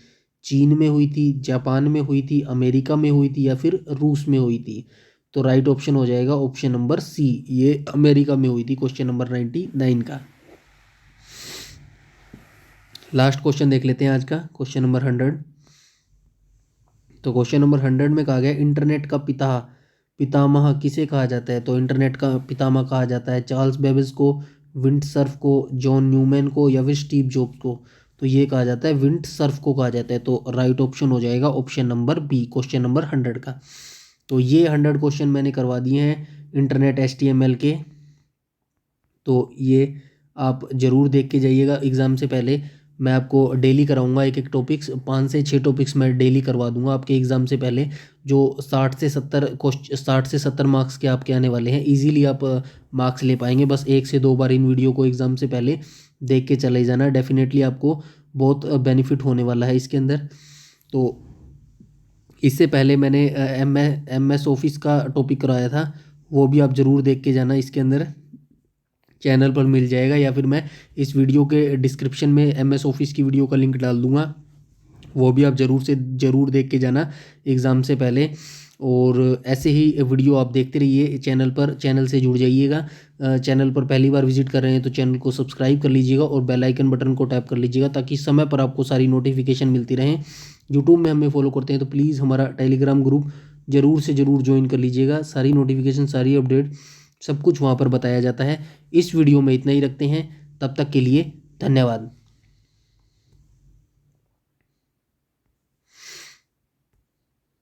Speaker 1: चीन में हुई थी, जापान में हुई थी, अमेरिका में हुई थी, या फिर रूस में हुई थी? तो राइट ऑप्शन हो जाएगा ऑप्शन नंबर सी, ये अमेरिका में हुई थी। क्वेश्चन नंबर 99 का। लास्ट क्वेश्चन देख लेते हैं आज का, क्वेश्चन नंबर 100। तो क्वेश्चन नंबर 100 में कहा गया इंटरनेट का पितामह किसे कहा जाता है। तो इंटरनेट का पितामह कहा जाता है चार्ल्स बेबेज को, विंडसर्फ को, जॉन न्यूमैन को, या फिर स्टीव जॉब्स को। तो ये कहा जाता है विंडसर्फ को कहा जाता है। तो राइट ऑप्शन हो जाएगा option number B, question number 100 का। तो ये 100 क्वेश्चन मैंने करवा दिए हैं इंटरनेट HTML के। तो ये आप ज़रूर देख के जाइएगा एग्ज़ाम से पहले। मैं आपको डेली कराऊंगा एक एक टॉपिक्स, 5 से 6 टॉपिक्स मैं डेली करवा दूंगा आपके एग्ज़ाम से पहले, जो 60 से 70 मार्क्स के आपके आने वाले हैं। इजीली आप मार्क्स ले पाएंगे, बस 1 से 2 बार इन वीडियो को एग्ज़ाम से पहले देख के चले जाना। डेफिनेटली आपको बहुत बेनिफिट होने वाला है इसके अंदर। तो इससे पहले मैंने MS ऑफिस का टॉपिक कराया था, वो भी आप ज़रूर देख के जाना। इसके अंदर चैनल पर मिल जाएगा, या फिर मैं इस वीडियो के डिस्क्रिप्शन में MS ऑफिस की वीडियो का लिंक डाल दूंगा, वो भी आप ज़रूर देख के जाना एग्ज़ाम से पहले। और ऐसे ही वीडियो आप देखते रहिए चैनल पर, चैनल से जुड़ जाइएगा। चैनल पर पहली बार विजिट कर रहे हैं तो चैनल को सब्सक्राइब कर लीजिएगा और बेल आइकन बटन को टैप कर लीजिएगा, ताकि समय पर आपको सारी नोटिफिकेशन मिलती रहें। यूट्यूब में हमें फॉलो करते हैं तो प्लीज़ हमारा टेलीग्राम ग्रुप ज़रूर से ज़रूर ज्वाइन कर लीजिएगा। सारी नोटिफिकेशन, सारी अपडेट, सब कुछ वहाँ पर बताया जाता है। इस वीडियो में इतना ही रखते हैं, तब तक के लिए धन्यवाद।